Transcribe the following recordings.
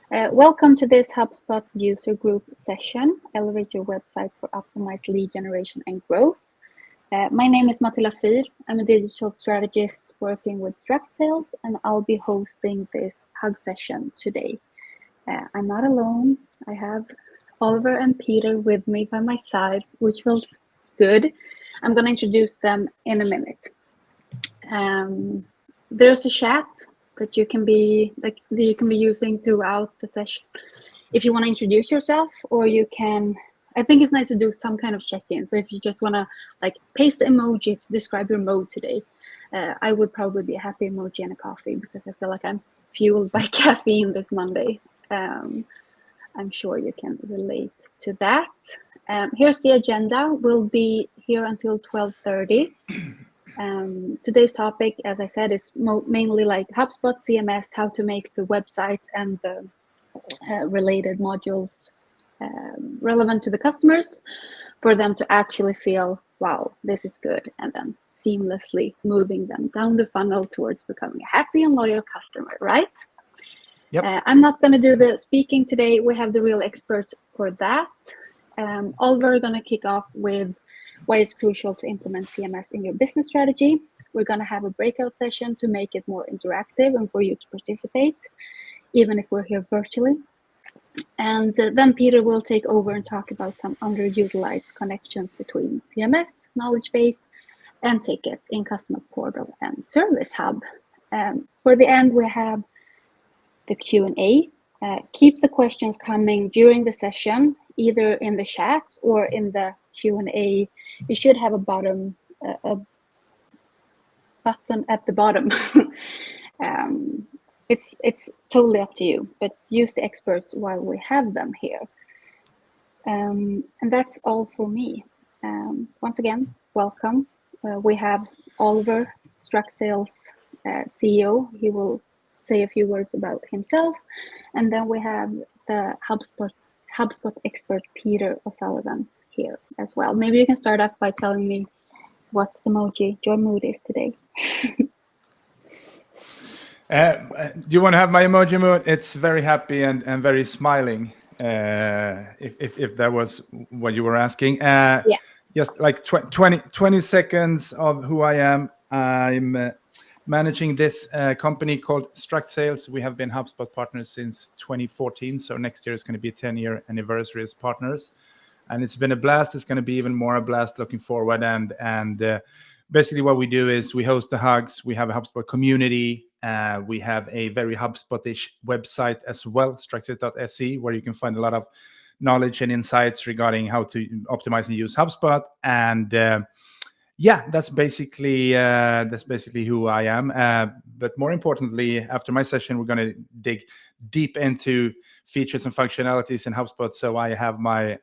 Welcome to this HubSpot user group session, Elevate Your Website for Optimized Lead Generation and Growth. My name is Matilda Fyr. I'm a digital strategist working with Struct Sales, and I'll be hosting this hug session today. I'm not alone. I have Oliver and Peter with me by my side, which feels good. I'm going to introduce them in a minute. There's a chat that you can be using throughout the session if you want to introduce yourself, or you can. I think it's nice to do some kind of check-in. So if you just want to paste an emoji to describe your mode today, I would probably be a happy emoji and a coffee because I feel like I'm fueled by caffeine this Monday. I'm sure you can relate to that. Here's the agenda. We'll be here until 12:30. Today's topic, as I said, is mainly like HubSpot CMS, how to make the website and the related modules relevant to the customers for them to actually feel, wow, this is good, and then seamlessly moving them down the funnel towards becoming a happy and loyal customer, right? Yep. I'm not going to do the speaking today. We have the real experts for that. Oliver are going to kick off with why it's crucial to implement CMS in your business strategy. We're going to have a breakout session to make it more interactive and for you to participate, even if we're here virtually. And then Peter will take over and talk about some underutilized connections between CMS, knowledge base, and tickets in Customer Portal and Service Hub. For the end, we have the Q&A. Keep the questions coming during the session, either in the chat or in the Q&A. You should have a button at the bottom. It's totally up to you, but use the experts while we have them here. And that's all for me. Once again, welcome. We have Oliver, Struct Sales CEO. He will say a few words about himself. And then we have the HubSpot expert, Peter O'Sullivan, here as well. Maybe you can start off by telling me what emoji your mood is today. Do you want to have my emoji mood? It's very happy and very smiling, if that was what you were asking. Yeah. Just like 20 seconds of who I am. I'm managing this company called Struct Sales. We have been HubSpot partners since 2014, so next year is going to be a 10-year anniversary as partners. And it's been a blast. It's going to be even more a blast looking forward. And basically what we do is we host the hugs. We have a HubSpot community. We have a very HubSpot-ish website as well, structed.se, where you can find a lot of knowledge and insights regarding how to optimize and use HubSpot. And that's basically who I am. But more importantly, after my session, we're going to dig deep into features and functionalities in HubSpot. So I have my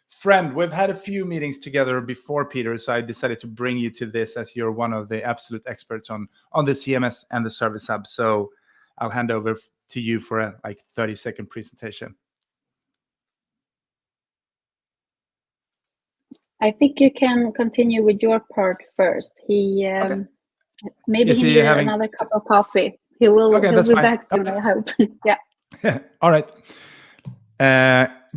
friend. We've had a few meetings together before, Peter, so I decided to bring you to this as you're one of the absolute experts on the CMS and the Service Hub. So I'll hand over to you for a 30-second presentation. I think you can continue with your part first. Okay. Maybe he needed another cup of coffee. He'll be back soon, I hope. Yeah. All right.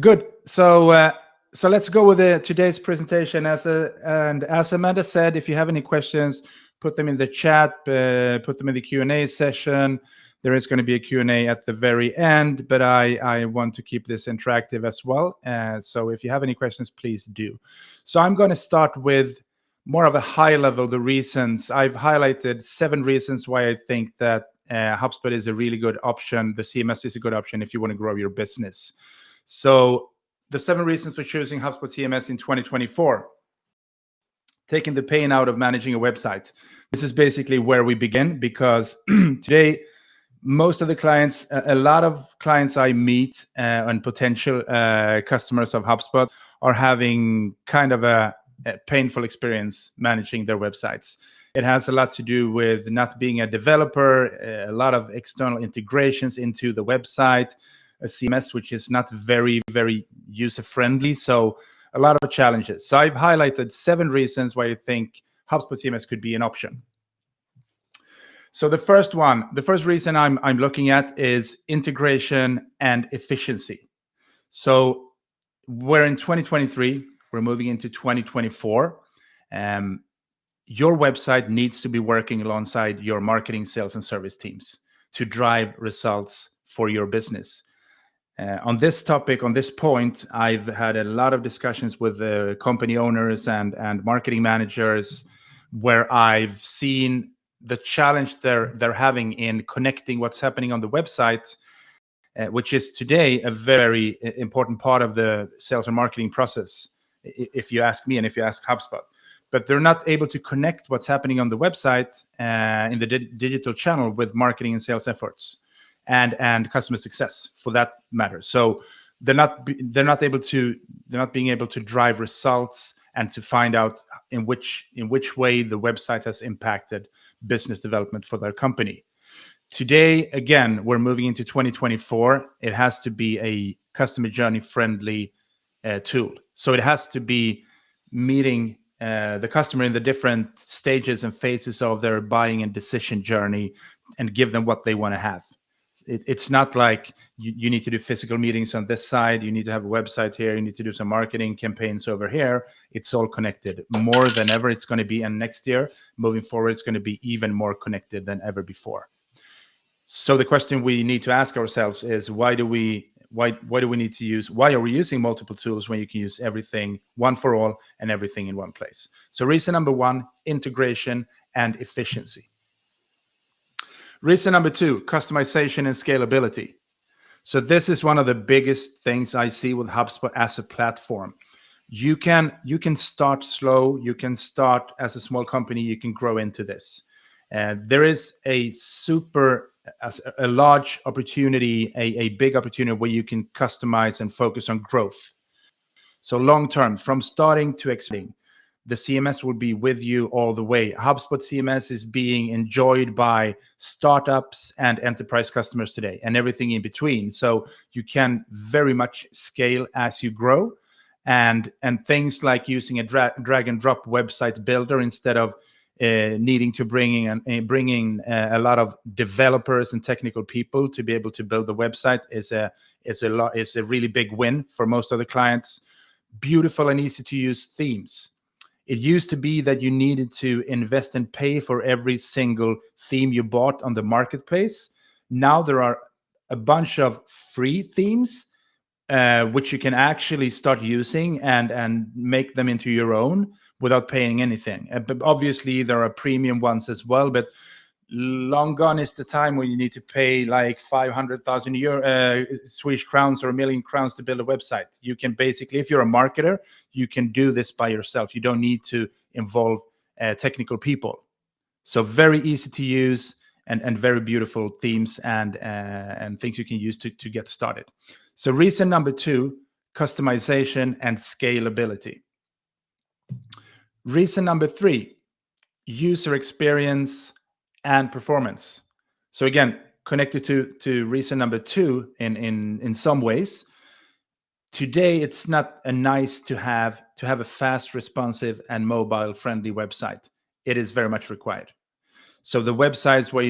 Good. So let's go with today's presentation. As Amanda said, if you have any questions, put them in the chat, put them in the Q&A session. There is going to be a Q&A at the very end, but I want to keep this interactive as well. So if you have any questions, please do. So I'm going to start with more of a high level, the reasons. I've highlighted 7 reasons why I think that HubSpot is a really good option. The CMS is a good option if you want to grow your business. So the 7 reasons for choosing HubSpot CMS in 2024. Taking the pain out of managing a website. This is basically where we begin, because today, most of the clients, a lot of clients I meet and potential customers of HubSpot are having kind of a painful experience managing their websites. It has a lot to do with not being a developer, a lot of external integrations into the website, a CMS which is not very, very user-friendly. So a lot of challenges. So I've highlighted 7 reasons why I think HubSpot CMS could be an option. So the first reason I'm looking at is integration and efficiency. So we're in 2023, we're moving into 2024. Your website needs to be working alongside your marketing, sales, and service teams to drive results for your business. On this topic, on this point, I've had a lot of discussions with company owners and marketing managers, where I've seen the challenge they're having in connecting what's happening on the website, which is today a very important part of the sales and marketing process, if you ask me and if you ask HubSpot. But they're not able to connect what's happening on the website in the digital channel with marketing and sales efforts and customer success, for that matter. So they're not being able to drive results and to find out in which way the website has impacted business development for their company. Today, again, we're moving into 2024. It has to be a customer journey friendly tool. So it has to be meeting the customer in the different stages and phases of their buying and decision journey, and give them what they want to have. It's not like you need to do physical meetings on this side, you need to have a website here, you need to do some marketing campaigns over here. It's all connected more than ever. It's going to be, and next year, moving forward, it's going to be even more connected than ever before. So the question we need to ask ourselves is, why are we using multiple tools when you can use everything one for all and everything in one place? So reason number one, integration and efficiency. Reason number two, customization and scalability. So this is one of the biggest things I see with HubSpot as a platform. You can start slow, you can start as a small company, you can grow into this. There is a large opportunity, a big opportunity where you can customize and focus on growth. So long term, from starting to expanding, the CMS will be with you all the way. HubSpot CMS is being enjoyed by startups and enterprise customers today, and everything in between. So you can very much scale as you grow, and things like using a drag and drop website builder instead of needing to bring in a lot of developers and technical people to be able to build the website is a really big win for most of the clients. Beautiful and easy to use themes. It used to be that you needed to invest and pay for every single theme you bought on the marketplace. Now there are a bunch of free themes which you can actually start using and make them into your own without paying anything. But obviously there are premium ones as well, but long gone is the time where you need to pay like 500,000 Swedish crowns or 1 million crowns to build a website. You can basically, if you're a marketer, you can do this by yourself. You don't need to involve technical people. So very easy to use and very beautiful themes and things you can use to get started. So reason number two, customization and scalability. Reason number three, user experience and performance. So again, connected to reason number two in some ways. Today, it's not a nice to have a fast, responsive, and mobile-friendly website. It is very much required. So the websites where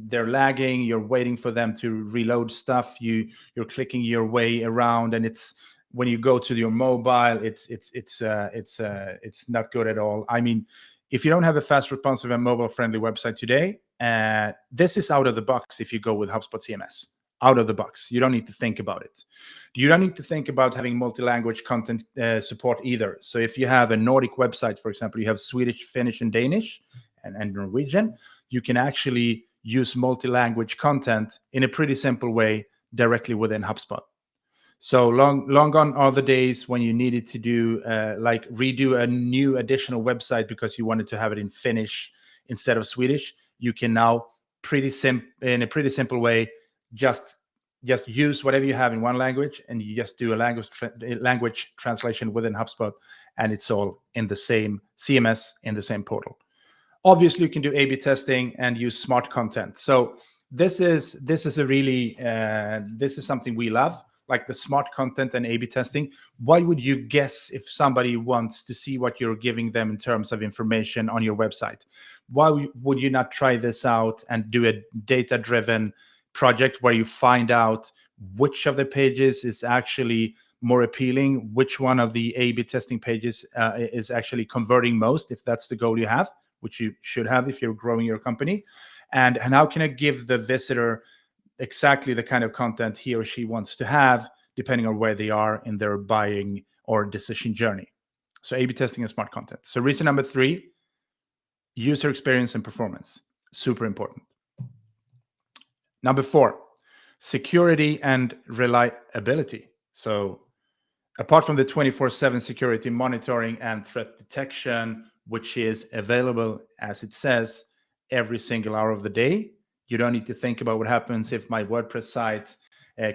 they're lagging, you're waiting for them to reload stuff, you're clicking your way around, and it's when you go to your mobile, it's not good at all. I mean, if you don't have a fast, responsive, and mobile-friendly website today, this is out of the box if you go with HubSpot CMS. Out of the box. You don't need to think about it. You don't need to think about having multi-language content support either. So if you have a Nordic website, for example, you have Swedish, Finnish, and Danish, and Norwegian, you can actually use multi-language content in a pretty simple way directly within HubSpot. So long gone are the days when you needed to do like redo a new additional website because you wanted to have it in Finnish instead of Swedish. You can now in a pretty simple way just use whatever you have in one language, and you just do a language translation within HubSpot, and it's all in the same CMS, in the same portal. Obviously, you can do A/B testing and use smart content. So this is a really this is something we love, like the smart content and A/B testing. Why would you guess if somebody wants to see what you're giving them in terms of information on your website? why would you not try this out and do a data-driven project where you find out which of the pages is actually more appealing, which one of the A/B testing pages is actually converting most, if that's the goal you have, which you should have if you're growing your company, and how can I give the visitor exactly the kind of content he or she wants to have, depending on where they are in their buying or decision journey. So A/B testing and smart content. So reason number 3, user experience and performance, super important. Number 4, security and reliability. So apart from the 24/7 security monitoring and threat detection, which is available, as it says, every single hour of the day, you don't need to think about what happens if my WordPress site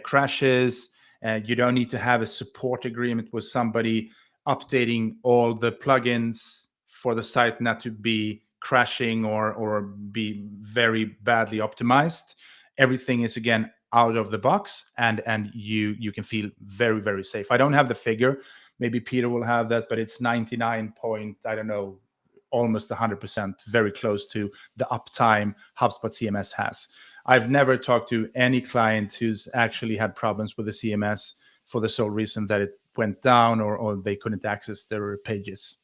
crashes. You don't need to have a support agreement with somebody updating all the plugins for the site not to be crashing or be very badly optimized. Everything is, again, out of the box, and you can feel very, very safe. I don't have the figure. Maybe Peter will have that, but it's 99 point, I don't know, almost 100%, very close to the uptime HubSpot CMS has. I've never talked to any client who's actually had problems with the CMS for the sole reason that it went down or they couldn't access their pages.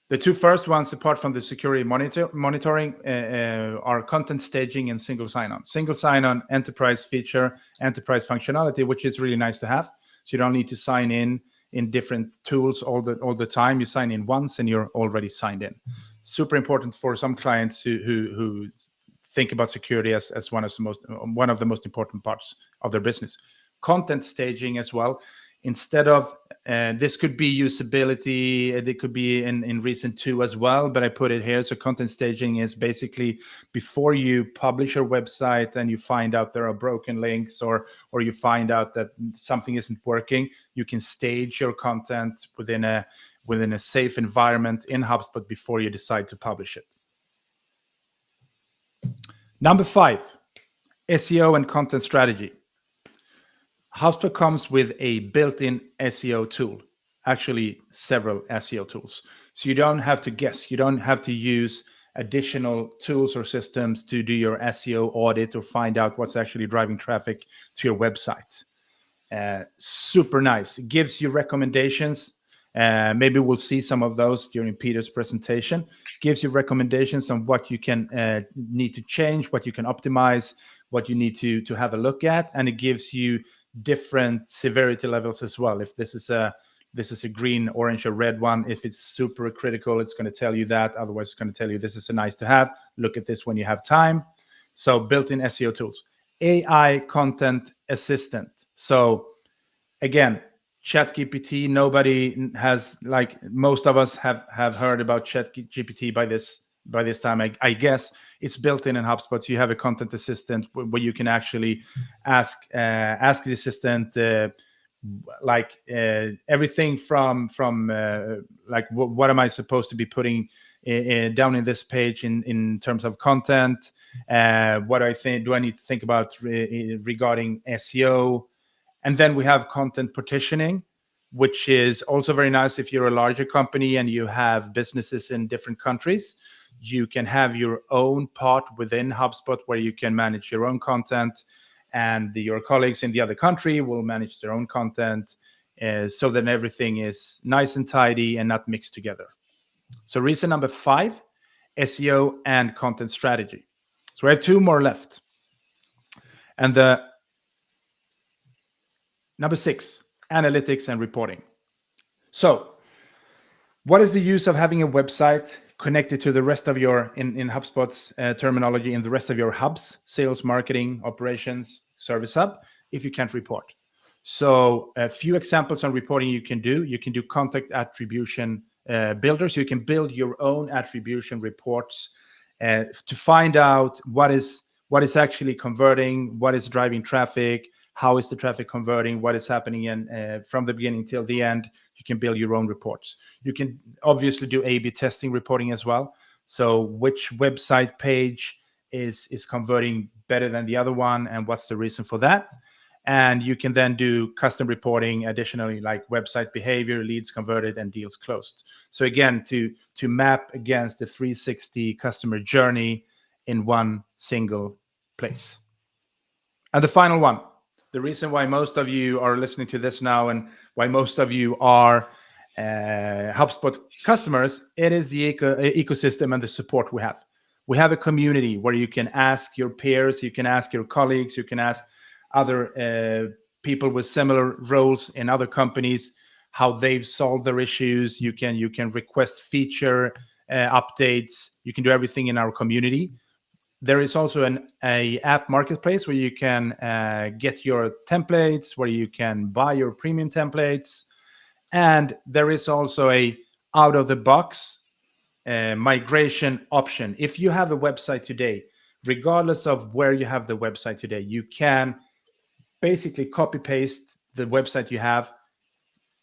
The 2 first ones, apart from the security monitoring, are content staging and single sign-on. Single sign-on, enterprise feature, enterprise functionality, which is really nice to have. So you don't need to sign in different tools all the time. You sign in once and you're already signed in. Super important for some clients who think about security as one of the most important parts of their business. Content staging as well. Instead of this could be usability, it could be in reason 2 as well, but I put it here. So content staging is basically before you publish your website and you find out there are broken links or you find out that something isn't working, you can stage your content within a safe environment in HubSpot before you decide to publish it. Number 5, SEO and content strategy. HubSpot comes with a built-in SEO tool, actually several SEO tools. So you don't have to guess. You don't have to use additional tools or systems to do your SEO audit or find out what's actually driving traffic to your website. Super nice. It gives you recommendations. Maybe we'll see some of those during Peter's presentation. Gives you recommendations on what you can need to change, what you can optimize, what you need to have a look at, and it gives you different severity levels as well. If this is a green, orange, or red one, if it's super critical, it's going to tell you that. Otherwise, it's going to tell you this is a nice to have. Look at this when you have time. So built-in SEO tools. AI content assistant. So again, ChatGPT, nobody has, like, most of us have heard about ChatGPT by this time. I guess it's built in HubSpot. So you have a content assistant where you can actually ask the assistant everything from like what am I supposed to be putting down in this page in terms of content? What do I need to think about regarding SEO? And then we have content partitioning, which is also very nice if you're a larger company and you have businesses in different countries. You can have your own part within HubSpot where you can manage your own content, and your colleagues in the other country will manage their own content, so that everything is nice and tidy and not mixed together. So reason number 5, SEO and content strategy. So we have 2 more left. And the number 6, analytics and reporting. So what is the use of having a website connected to the rest of your, in HubSpot's terminology, in the rest of your hubs, sales, marketing, operations, service hub, if you can't report? So a few examples on reporting you can do. You can do contact attribution builders. You can build your own attribution reports to find out what is actually converting, what is driving traffic, how is the traffic converting, what is happening from the beginning till the end. You can build your own reports. You can obviously do A/B testing reporting as well. So which website page is converting better than the other one, and what's the reason for that? And you can then do custom reporting additionally, like website behavior, leads converted, and deals closed. So again, to map against the 360 customer journey in one single place. And the final one, the reason why most of you are listening to this now and why most of you are HubSpot customers, it is the ecosystem and the support we have. We have a community where you can ask your peers, you can ask your colleagues, you can ask other people with similar roles in other companies how they've solved their issues. You can request feature updates. You can do everything in our community. There is also an app marketplace where you can get your templates, where you can buy your premium templates. And there is also a out-of-the-box migration option. If you have a website today, regardless of where you have the website today, you can basically copy-paste the website you have.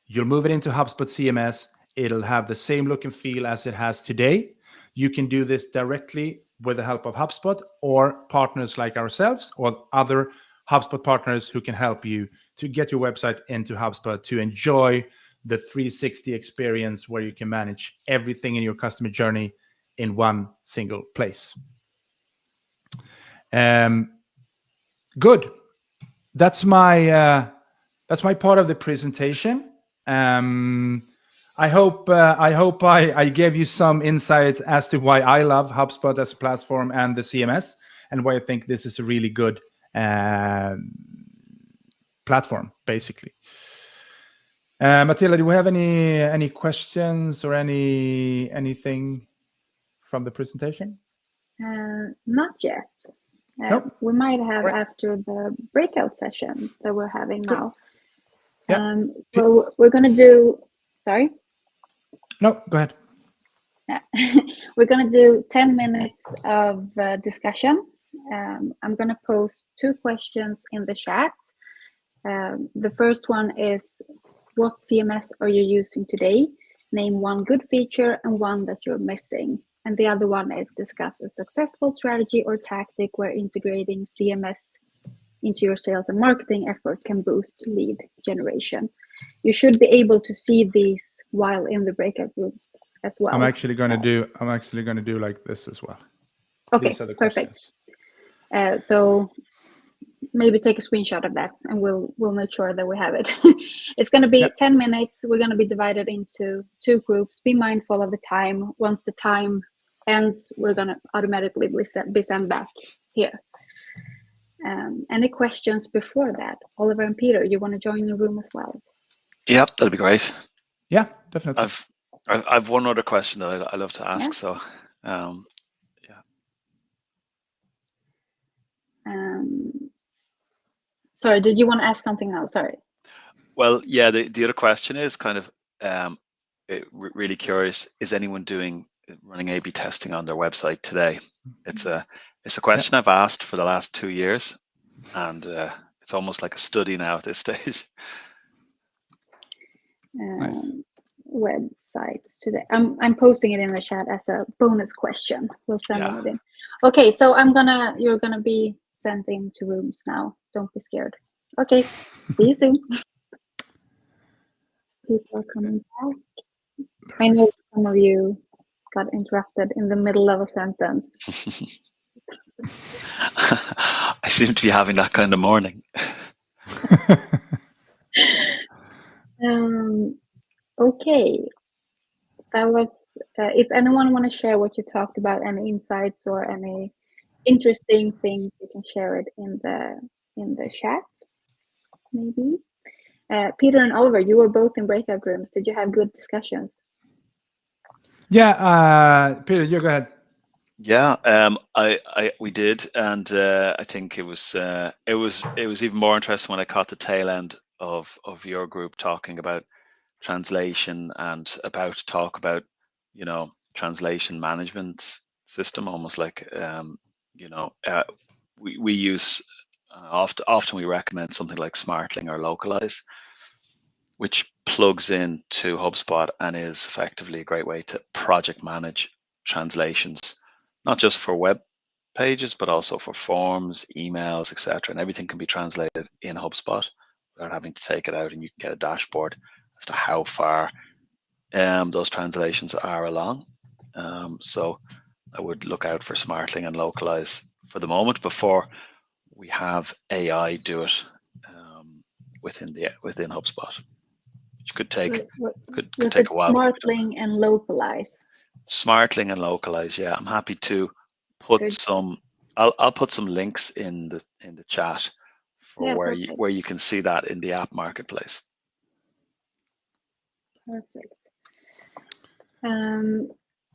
You'll move it into HubSpot CMS. It'll have the same look and feel as it has today. You can do this directly with the help of HubSpot or partners like ourselves or other HubSpot partners who can help you to get your website into HubSpot to enjoy the 360 experience where you can manage everything in your customer journey in one single place. Good. That's my part of the presentation. I hope I gave you some insights as to why I love HubSpot as a platform and the CMS, and why I think this is a really good platform, basically. Matilda, do we have any questions or anything from the presentation? Not yet. Nope. We might have after the breakout session that we're having now. Yeah. So we're going to do, sorry? No, go ahead. Yeah. We're going to do 10 minutes of discussion. I'm going to post 2 questions in the chat. The first one is, what CMS are you using today? Name one good feature and one that you're missing. And the other one is, discuss a successful strategy or tactic where integrating CMS into your sales and marketing efforts can boost lead generation. You should be able to see these while in the breakout rooms as well. I'm actually going to do like this as well. Okay, these are the perfect. Questions. So maybe take a screenshot of that, and we'll make sure that we have it. It's going to be 10 minutes. We're going to be divided into 2 groups. Be mindful of the time. Once the time ends, we're going to automatically be sent back here. Any questions before that? Oliver and Peter, you want to join the room as well? Yep, that'd be great. Yeah, definitely. I've one other question that I love to ask. Yeah. So, Sorry, did you want to ask something now? Sorry. Well, yeah, the other question is kind of really curious. Is anyone running A/B testing on their website today? It's a question I've asked for the last 2 years, and it's almost like a study now at this stage. Nice. Websites today. I'm posting it in the chat as a bonus question. We'll send it in. Okay, so you're gonna be sent into rooms now. Don't be scared. Okay, see you soon. People are coming back. I know some of you got interrupted in the middle of a sentence. I seem to be having that kind of morning. Okay, that was. If anyone want to share what you talked about, any insights or any interesting things, you can share it in the chat. Maybe. Peter and Oliver, you were both in breakout rooms. Did you have good discussions? Yeah, Peter, you go ahead. Yeah, we did, and I think it was even more interesting when I caught the tail end of your group talking about translation and talk about translation management system, almost like we use often we recommend something like Smartling or Localize, which plugs in to HubSpot and is effectively a great way to project manage translations, not just for web pages, but also for forms, emails, etc. And everything can be translated in HubSpot without having to take it out, and you can get a dashboard as to how far those translations are along. So I would look out for Smartling and Localize for the moment before we have AI do it within HubSpot, which could take could take a while. Smartling and Localize. Smartling and Localize, yeah. I'm happy to put some. I'll put some links in the chat for where you can see that in the app marketplace. Perfect.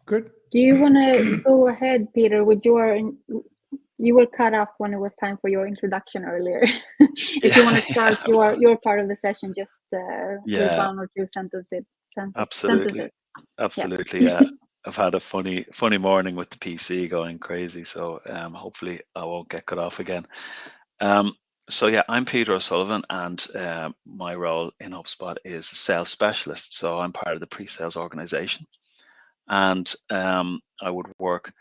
Good. Do you want to go ahead, Peter, with your? You were cut off when it was time for your introduction earlier. If you want to start your part of the session, just with 1 or 2 sentences. Absolutely. Yeah. I've had a funny morning with the PC going crazy, so hopefully I won't get cut off again. So yeah, I'm Peter O'Sullivan, and my role in HubSpot is a sales specialist. So I'm part of the pre-sales organization, and I would work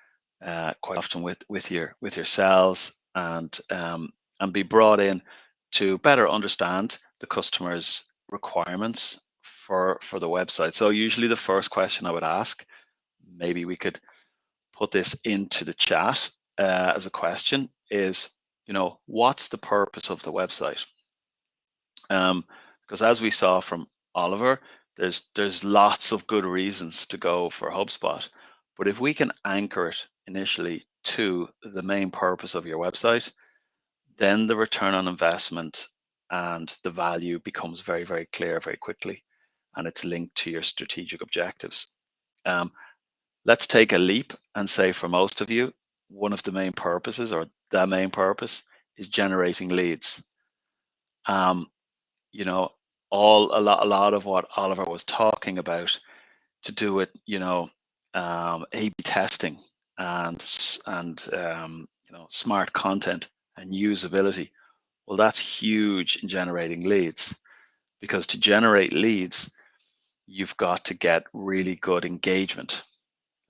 quite often with your sales and be brought in to better understand the customer's requirements for the website. So usually the first question I would ask, maybe we could put this into the chat as a question, is, what's the purpose of the website? Because as we saw from Oliver, there's lots of good reasons to go for HubSpot, but if we can anchor it initially to the main purpose of your website, then the return on investment and the value becomes very, very clear very quickly, and it's linked to your strategic objectives. Let's take a leap and say for most of you, one of the main purposes, or the main purpose, is generating leads. A lot of what Oliver was talking about to do with, A/B testing and smart content and usability. Well, that's huge in generating leads, because to generate leads, you've got to get really good engagement.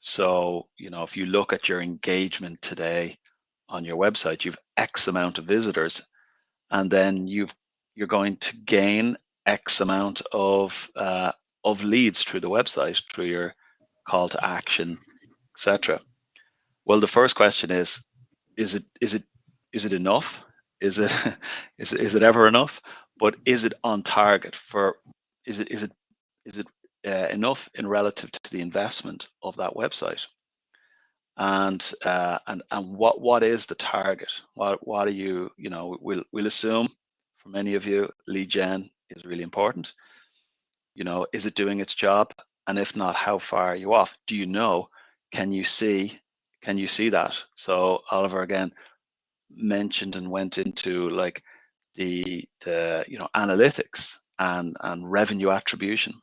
So, if you look at your engagement today on your website, you've X amount of visitors, and then you're going to gain X amount of leads through the website, through your call to action, etc. Well, the first question is it enough? Is it ever enough? But is it on target for? Is it enough in relative to the investment of that website? And what is the target? What are you? We'll assume for many of you, lead gen is really important. Is it doing its job? And if not, how far are you off? Do you know? Can you see that? So Oliver again mentioned and went into like the analytics and revenue attribution.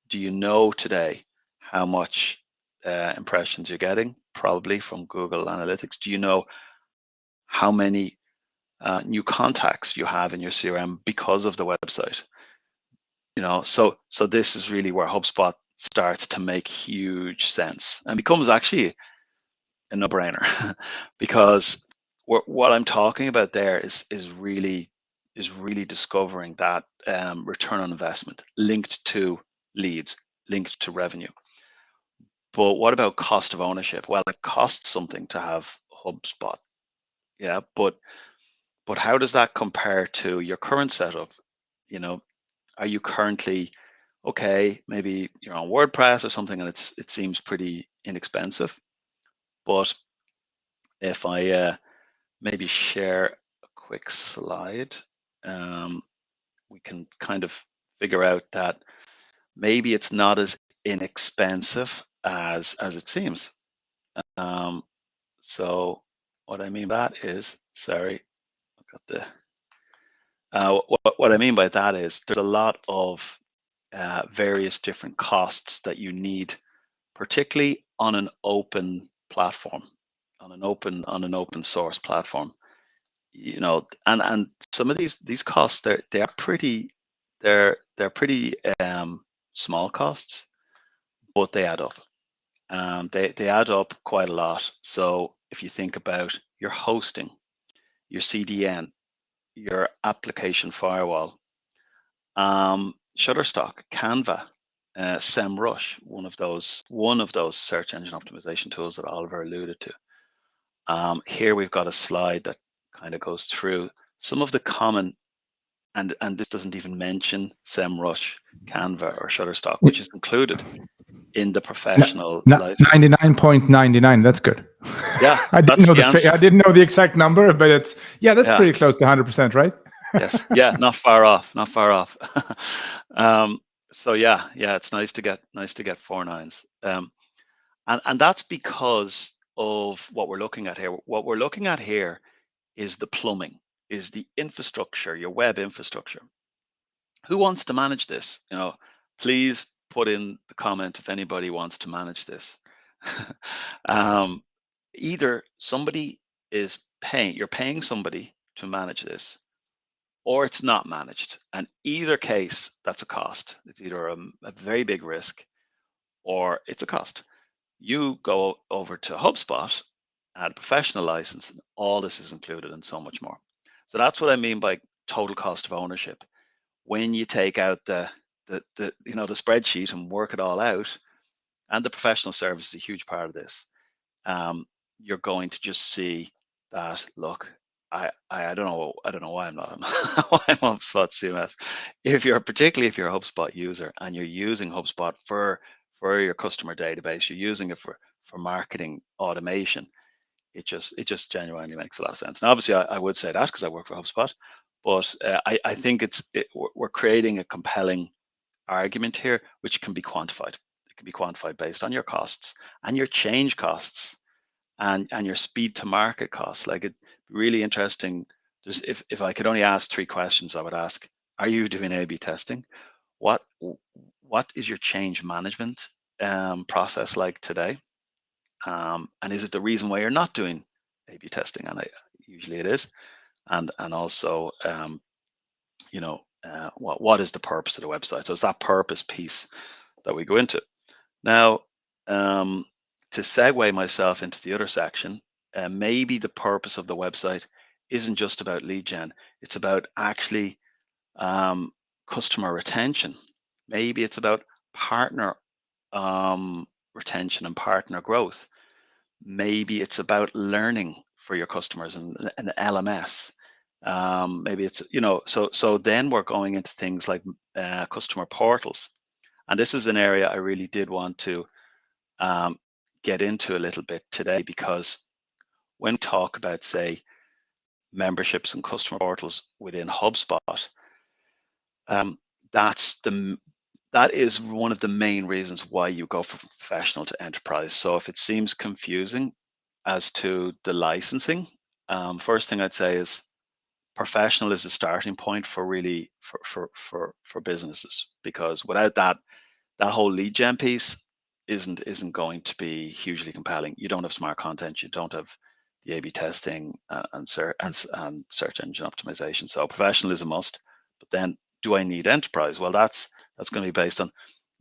Do you know today how much impressions you're getting? Probably from Google Analytics. Do you know how many new contacts you have in your CRM because of the website? So this is really where HubSpot starts to make huge sense and becomes actually a no-brainer, because what I'm talking about there is really discovering that return on investment linked to leads, linked to revenue. But what about cost of ownership? Well, it costs something to have HubSpot, yeah, but how does that compare to your current setup? Are you currently okay? Maybe you're on WordPress or something, and it seems pretty inexpensive. But if I maybe share a quick slide, we can kind of figure out that maybe it's not as inexpensive as it seems. So what I mean by that is, sorry, I've got the. What I mean by that is there's a lot of various different costs that you need, particularly on an open platform, on an open source platform. And some of these costs, they're pretty small costs, but they add up. They add up quite a lot. So if you think about your hosting, your CDN, your application firewall, Shutterstock, Canva, SEMrush, one of those search engine optimization tools that Oliver alluded to. Here we've got a slide that kind of goes through some of the common, and this doesn't even mention SEMrush, Canva, or Shutterstock, which is included in the professional license. 99.99. That's good. Yeah, I didn't that's know the answer. I didn't know the exact number, but it's that's Yeah. pretty close to 100%, right? Yes. Yeah, not far off. Not far off. So yeah, it's nice to get 4 nines. And that's because of what we're looking at here. What we're looking at here is the plumbing, is the infrastructure, your web infrastructure. Who wants to manage this? Please put in the comment if anybody wants to manage this. Either somebody is you're paying somebody to manage this, or it's not managed. And either case, that's a cost. It's either a very big risk or it's a cost. You go over to HubSpot, add a professional license, and all this is included and so much more. So that's what I mean by total cost of ownership. When you take out the spreadsheet and work it all out, and the professional service is a huge part of this, you're going to just see that, look, I don't know why I'm not on HubSpot CMS. Particularly if you're a HubSpot user and you're using HubSpot for your customer database, you're using it for marketing automation, it just genuinely makes a lot of sense. Now, obviously, I would say that because I work for HubSpot, but I think we're creating a compelling argument here, which can be quantified. It can be quantified based on your costs and your change costs and your speed to market costs. Like, it'd be really interesting. If I could only ask 3 questions, I would ask: are you doing A/B testing? What is your change management process like today? And is it the reason why you're not doing A/B testing? And usually it is. And also, what is the purpose of the website? So it's that purpose piece that we go into. Now, to segue myself into the other section, maybe the purpose of the website isn't just about lead gen. It's about actually customer retention. Maybe it's about partner retention and partner growth. Maybe it's about learning for your customers and an LMS. Maybe it's, so then we're going into things like customer portals. And this is an area I really did want to get into a little bit today, because when we talk about, say, memberships and customer portals within HubSpot, that is one of the main reasons why you go from professional to enterprise. So if it seems confusing as to the licensing, first thing I'd say is professional is the starting point for really for businesses, because without that whole lead gen piece isn't going to be hugely compelling. You don't have smart content, you don't have the A/B testing and search engine optimization. So professional is a must. But then, do I need enterprise? Well, that's going to be based on,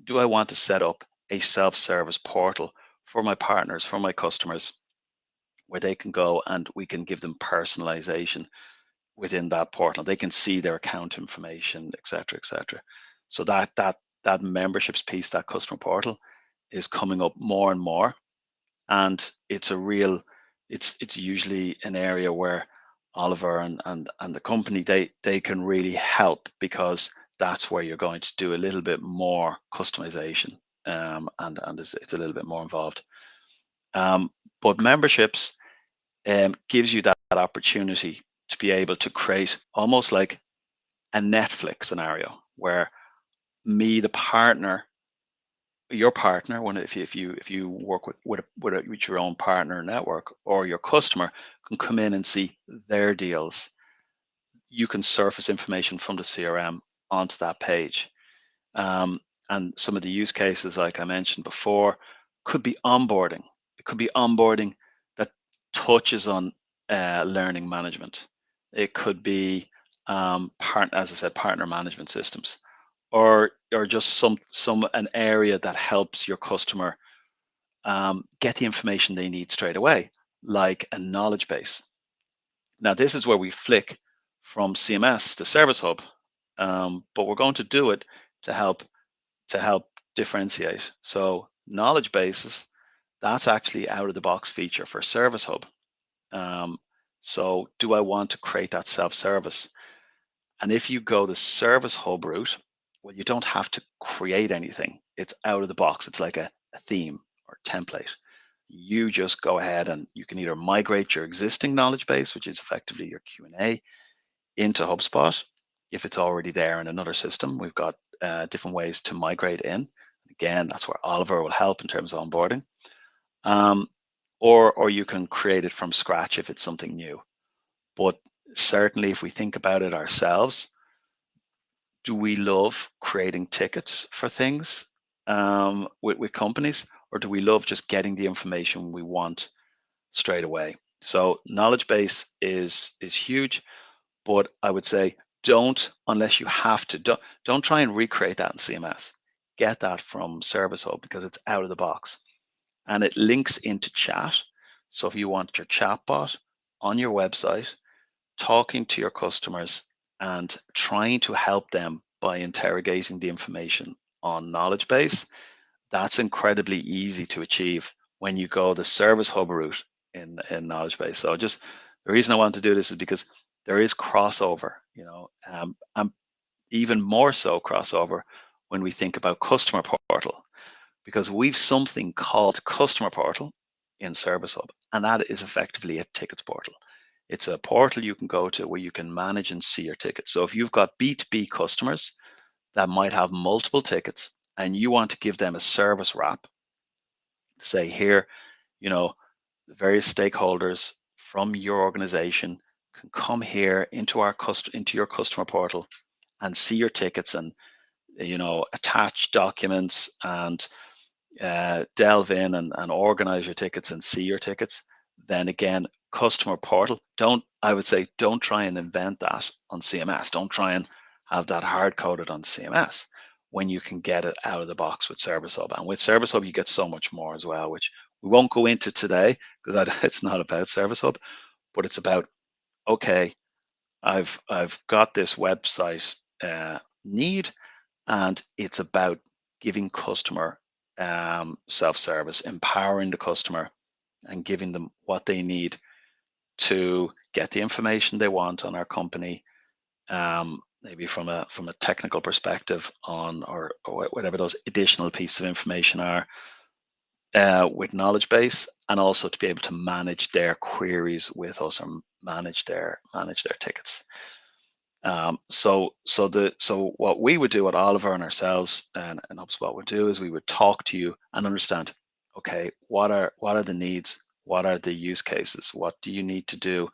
do I want to set up a self-service portal for my partners, for my customers, where they can go and we can give them personalization within that portal. They can see their account information, et cetera, et cetera. So that memberships piece, that customer portal, is coming up more and more, and it's usually an area where Oliver and the company, they can really help, because that's where you're going to do a little bit more customization, and it's a little bit more involved. But memberships gives you that opportunity to be able to create almost like a Netflix scenario, where me, the partner, your partner, if you work with your own partner network, or your customer can come in and see their deals, you can surface information from the CRM onto that page. And some of the use cases, like I mentioned before, could be onboarding. It could be onboarding that touches on learning management. It could be partner management systems, or just an area that helps your customer get the information they need straight away. like a knowledge base. Now, this is where we flick from CMS to Service Hub, but we're going to do it to help differentiate. So knowledge bases, that's actually out of the box feature for Service Hub. So do I want to create that self-service? And if you go the Service Hub route, well, you don't have to create anything. It's out of the box. It's like a theme or template. You just go ahead and you can either migrate your existing knowledge base, which is effectively your Q&A, into HubSpot. If it's already there in another system, we've got different ways to migrate in. Again, that's where Oliver will help in terms of onboarding. Or you can create it from scratch if it's something new. But certainly if we think about it ourselves, do we love creating tickets for things with companies, or do we love just getting the information we want straight away? So knowledge base is huge, but I would say don't, unless you have to, don't try and recreate that in CMS. Get that from Service Hub because it's out of the box and it links into chat. So if you want your chatbot on your website, talking to your customers and trying to help them by interrogating the information on knowledge base, that's incredibly easy to achieve when you go the Service Hub route in knowledge base. So just the reason I want to do this is because there is crossover, and even more so crossover when we think about Customer Portal, because we've something called Customer Portal in Service Hub, and that is effectively a tickets portal. It's a portal you can go to where you can manage and see your tickets. So if you've got B2B customers that might have multiple tickets and you want to give them a service wrap, say here, the various stakeholders from your organization can come here into your customer portal and see your tickets and attach documents and delve in and organize your tickets and see your tickets. Then again, customer portal, don't try and invent that on CMS. Don't try and have that hard coded on CMS when you can get it out of the box with Service Hub. And with Service Hub, you get so much more as well, which we won't go into today because it's not about Service Hub, but it's about, okay, I've got this website need, and it's about giving customer self-service, empowering the customer and giving them what they need to get the information they want on our company, maybe from a technical perspective on or whatever those additional pieces of information are with knowledge base, and also to be able to manage their queries with us or manage their tickets. So what we would do, what Oliver and ourselves and HubSpot would do, is we would talk to you and understand, okay, what are the needs? What are the use cases? What do you need to do?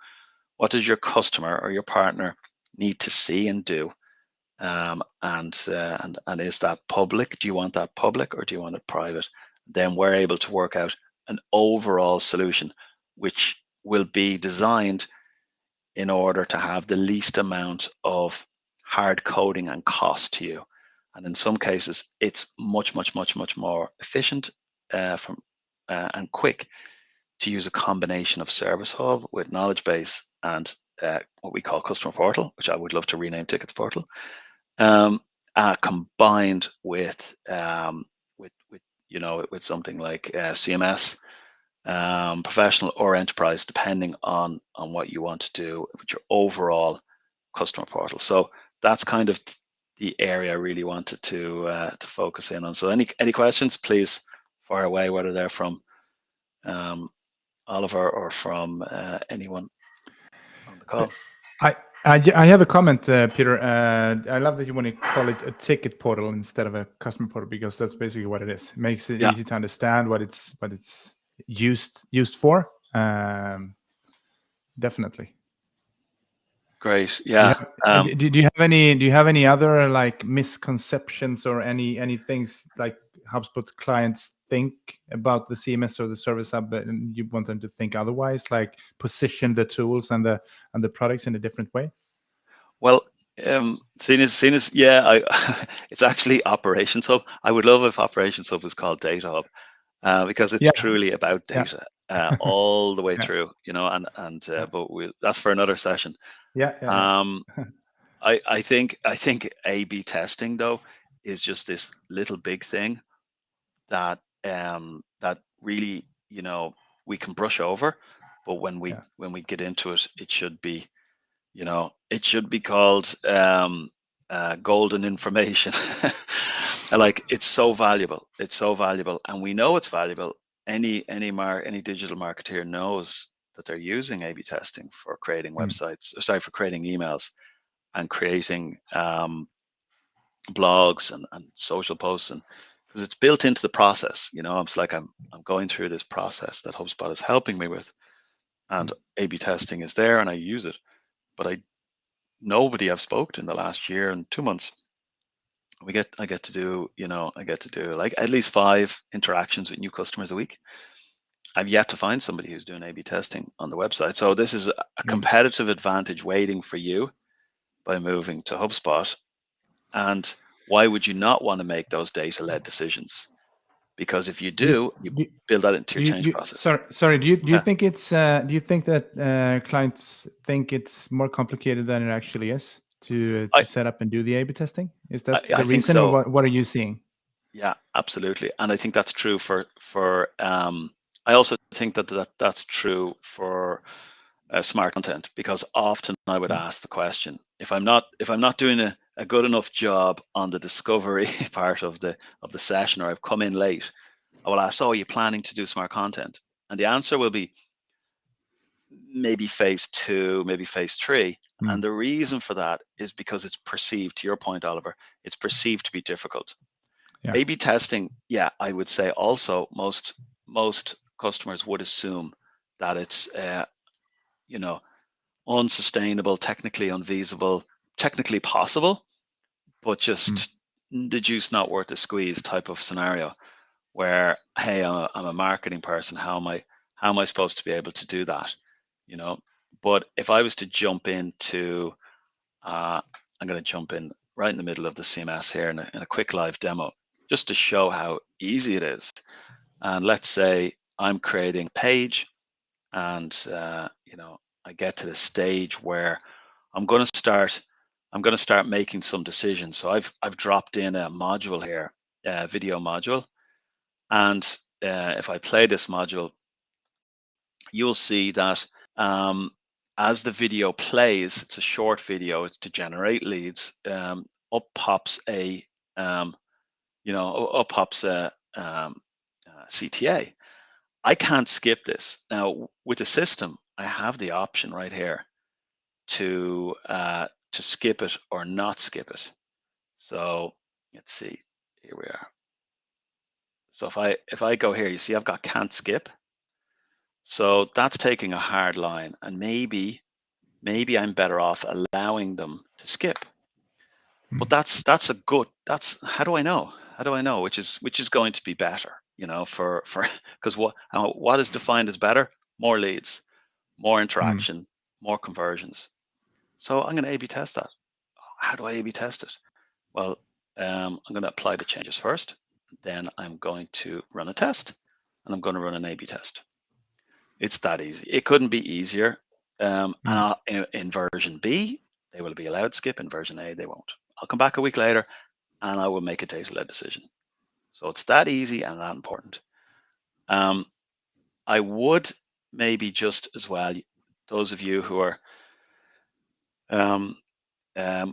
What does your customer or your partner need to see and do? And is that public? Do you want that public or do you want it private? Then we're able to work out an overall solution, which will be designed in order to have the least amount of hard coding and cost to you. And in some cases, it's much more efficient and quick to use a combination of Service Hub with knowledge base and what we call Customer Portal, which I would love to rename Tickets Portal, combined with something like CMS, professional or enterprise, depending on what you want to do with your overall customer portal. So that's kind of the area I really wanted to focus in on. So any questions, please fire away, whether they're from Oliver or from anyone on the call. I have a comment, Peter. I love that you want to call it a ticket portal instead of a customer portal, because that's basically what it is. It makes it easy to understand what it's used for. Definitely. Great. Yeah. Do you have any other like misconceptions or any things like HubSpot clients think about the CMS or the Service Hub, and you want them to think otherwise, like position the tools and the products in a different way? Well, seeing as it's actually Operations Hub. I would love if Operations Hub was called Data Hub. because it's Yeah. truly about Yeah. data all the way Yeah. through, you know, and but that's for another session. Yeah. I think A/B testing though is just this little big thing that that really, you know, we can brush over, but when we get into it, it should be, you know, it should be called golden information. Like, it's so valuable. It's so valuable, and we know it's valuable. Any digital marketeer knows that they're using A/B testing for creating websites. Sorry, for creating emails and creating blogs and social posts, and because it's built into the process. You know, it's like I'm going through this process that HubSpot is helping me with, and A/B testing is there, and I use it. But nobody I've spoke to in the last year and 2 months, I get to do, you know, I get to do like at least 5 interactions with new customers a week. I've yet to find somebody who's doing A/B testing on the website. So this is a competitive advantage waiting for you by moving to HubSpot. And why would you not want to make those data-led decisions? Because if you do, you build that into your change process. Sorry. Do you think it's do you think that clients think it's more complicated than it actually is to set up and do the A/B testing? Is that the reason, so. or what are you seeing? Yeah, absolutely, and I think that's true for. I also think that's true for smart content, because often I would ask the question, if I'm not doing a good enough job on the discovery part of the session, or I've come in late, I will ask, so are you planning to do smart content? And the answer will be maybe phase 2, maybe phase 3. And the reason for that is because it's perceived, to your point, Oliver, it's perceived to be difficult. Yeah. A/B testing, yeah, I would say also most customers would assume that it's you know, unsustainable, technically unfeasible, technically possible, but just the juice not worth the squeeze type of scenario, where, hey, I'm a marketing person, how am I supposed to be able to do that, you know? But if I was to jump into I'm going to jump in right in the middle of the CMS here in a quick live demo, just to show how easy it is. And let's say I'm creating a page, and you know, I get to the stage where I'm going to start making some decisions. So I've dropped in a module here, a video module, and if I play this module, you'll see that as the video plays, it's a short video, it's to generate leads. Up pops a CTA. I can't skip this. Now with the system, I have the option right here to skip it or not skip it. So let's see. Here we are. So if I go here, you see I've got can't skip. So that's taking a hard line, and maybe I'm better off allowing them to skip. But that's how do I know? How do I know which is going to be better? You know, for because what is defined as better? More leads, more interaction, more conversions. So I'm going to A/B test that. How do I A/B test it? Well, I'm going to apply the changes first. Then I'm going to run a test, and I'm going to run an A/B test. It's that easy. It couldn't be easier. And in version B, they will be allowed skip. In version A, they won't. I'll come back a week later, and I will make a data-led decision. So it's that easy and that important. I would maybe just as well, those of you who are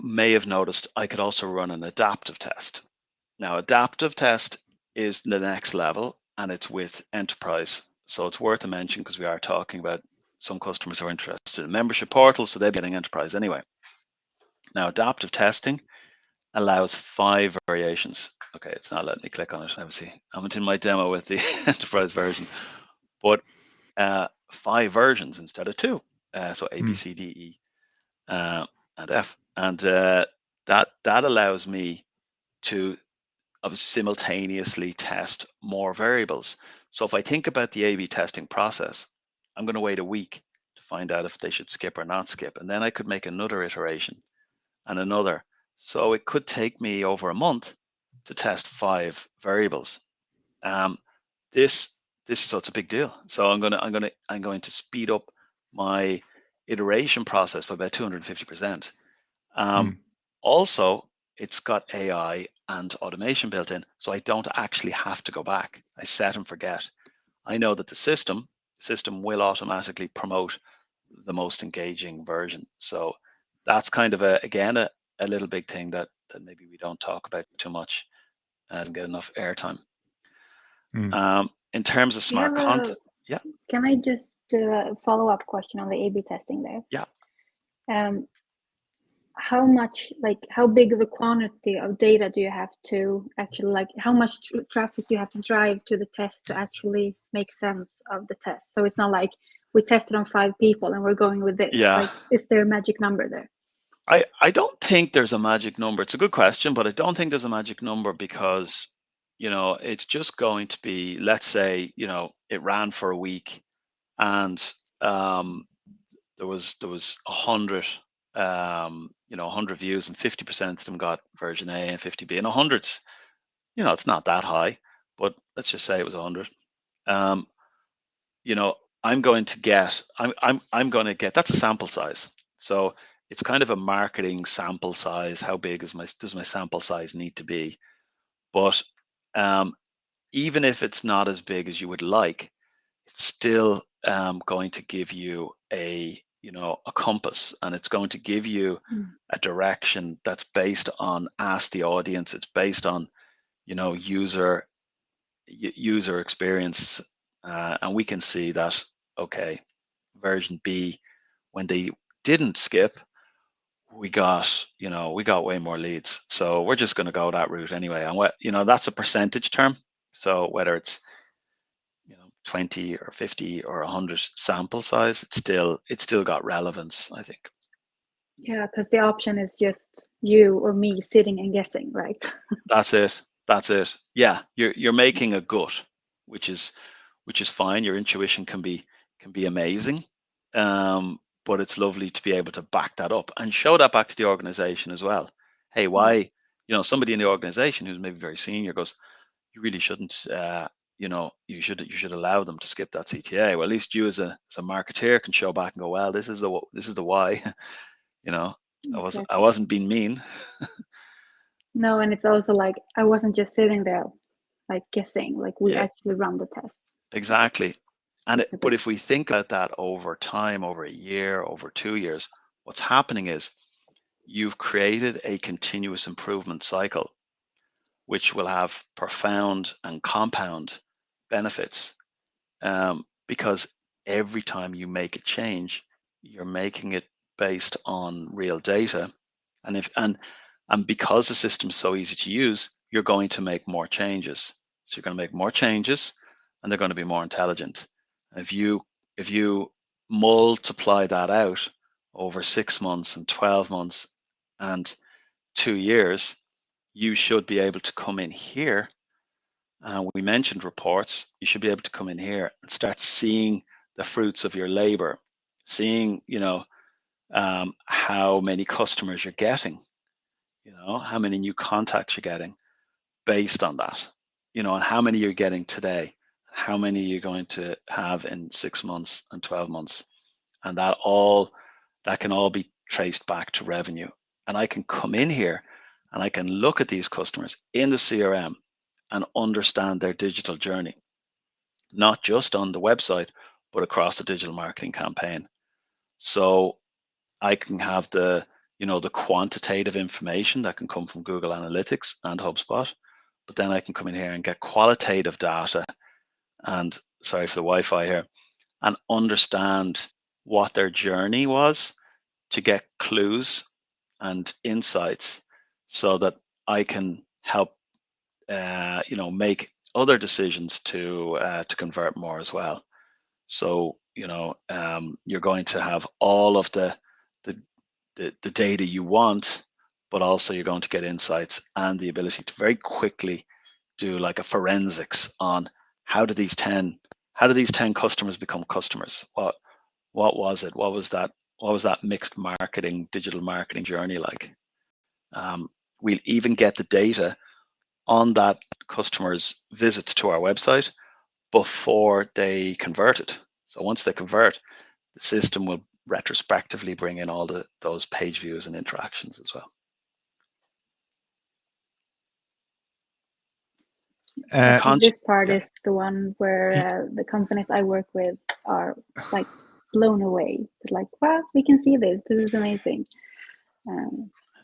may have noticed, I could also run an adaptive test. Now, adaptive test is the next level, and it's with enterprise. So it's worth a mention, because we are talking about some customers who are interested in membership portals, so they're getting enterprise anyway. Now, adaptive testing allows 5 variations. Okay, it's not letting me click on it. Obviously, I'm in my demo with the enterprise version, but 5 versions instead of 2. So A, B, C, D, E, and F, and that allows me to simultaneously test more variables. So if I think about the A/B testing process, I'm going to wait a week to find out if they should skip or not skip, and then I could make another iteration and another. So it could take me over a month to test 5 variables. so it's a big deal. So I'm going to speed up my iteration process by about 250%. Also, it's got AI and automation built in, so I don't actually have to go back. I set and forget. I know that the system will automatically promote the most engaging version. So that's kind of again a little big thing that maybe we don't talk about too much and get enough airtime. In terms of smart content, yeah. Can I just do a follow-up question on the A/B testing there? Yeah. How much, like, how big of a quantity of data do you have to actually, like, how much traffic do you have to drive to the test to actually make sense of the test? So it's not like we tested on 5 people and we're going with this. Yeah. Like, is there a magic number there? I don't think there's a magic number. It's a good question, but I don't think there's a magic number because, it's just going to be, let's say, it ran for a week and there was 100 100 views and 50% of them got version A and 50B, and 100's, it's not that high, but let's just say it was 100. I'm going to get that's a sample size. So it's kind of a marketing sample size. How big does my sample size need to be? But even if it's not as big as you would like, it's still going to give you a compass, and it's going to give you a direction that's based on ask the audience. It's based on user experience, and we can see that, okay, version B, when they didn't skip, we got way more leads. So we're just going to go that route anyway. And that's a percentage term. So whether it's 20 or 50 or 100 sample size, it's still got relevance, I think. Yeah, because the option is just you or me sitting and guessing, right? That's it. Yeah, you're making a gut, which is fine. Your intuition can be amazing, but it's lovely to be able to back that up and show that back to the organization as well. Hey, why? Somebody in the organization who's maybe very senior goes, you really shouldn't. You should allow them to skip that CTA. Well, at least you as a marketeer can show back and go, well, this is the why. Exactly. I wasn't being mean. No, and it's also like I wasn't just sitting there like guessing, like we actually run the test. Exactly. But if we think about that over time, over a year, over 2 years, what's happening is you've created a continuous improvement cycle, which will have profound and compound benefits, because every time you make a change, you're making it based on real data, and because the system's so easy to use, you're going to make more changes. So you're going to make more changes, and they're going to be more intelligent. If you multiply that out over 6 months and 12 months and 2 years, you should be able to come in here. We mentioned reports. You should be able to come in here and start seeing the fruits of your labor, seeing how many customers you're getting, how many new contacts you're getting based on that, and how many you're getting today, how many you're going to have in 6 months and 12 months. And that can all be traced back to revenue. And I can come in here and I can look at these customers in the CRM and understand their digital journey, not just on the website, but across the digital marketing campaign. So I can have the quantitative information that can come from Google Analytics and HubSpot, but then I can come in here and get qualitative data, and sorry for the Wi-Fi here, and understand what their journey was to get clues and insights so that I can help make other decisions to convert more as well. So you're going to have all of the data you want, but also you're going to get insights and the ability to very quickly do like a forensics on how do these 10 customers become customers? What was it? What was that mixed digital marketing journey like? We'll even get the data on that customer's visits to our website, before they convert it. So once they convert, the system will retrospectively bring in all those page views and interactions as well. This part is the one where the companies I work with are like blown away. They're like, wow, we can see this. This is amazing.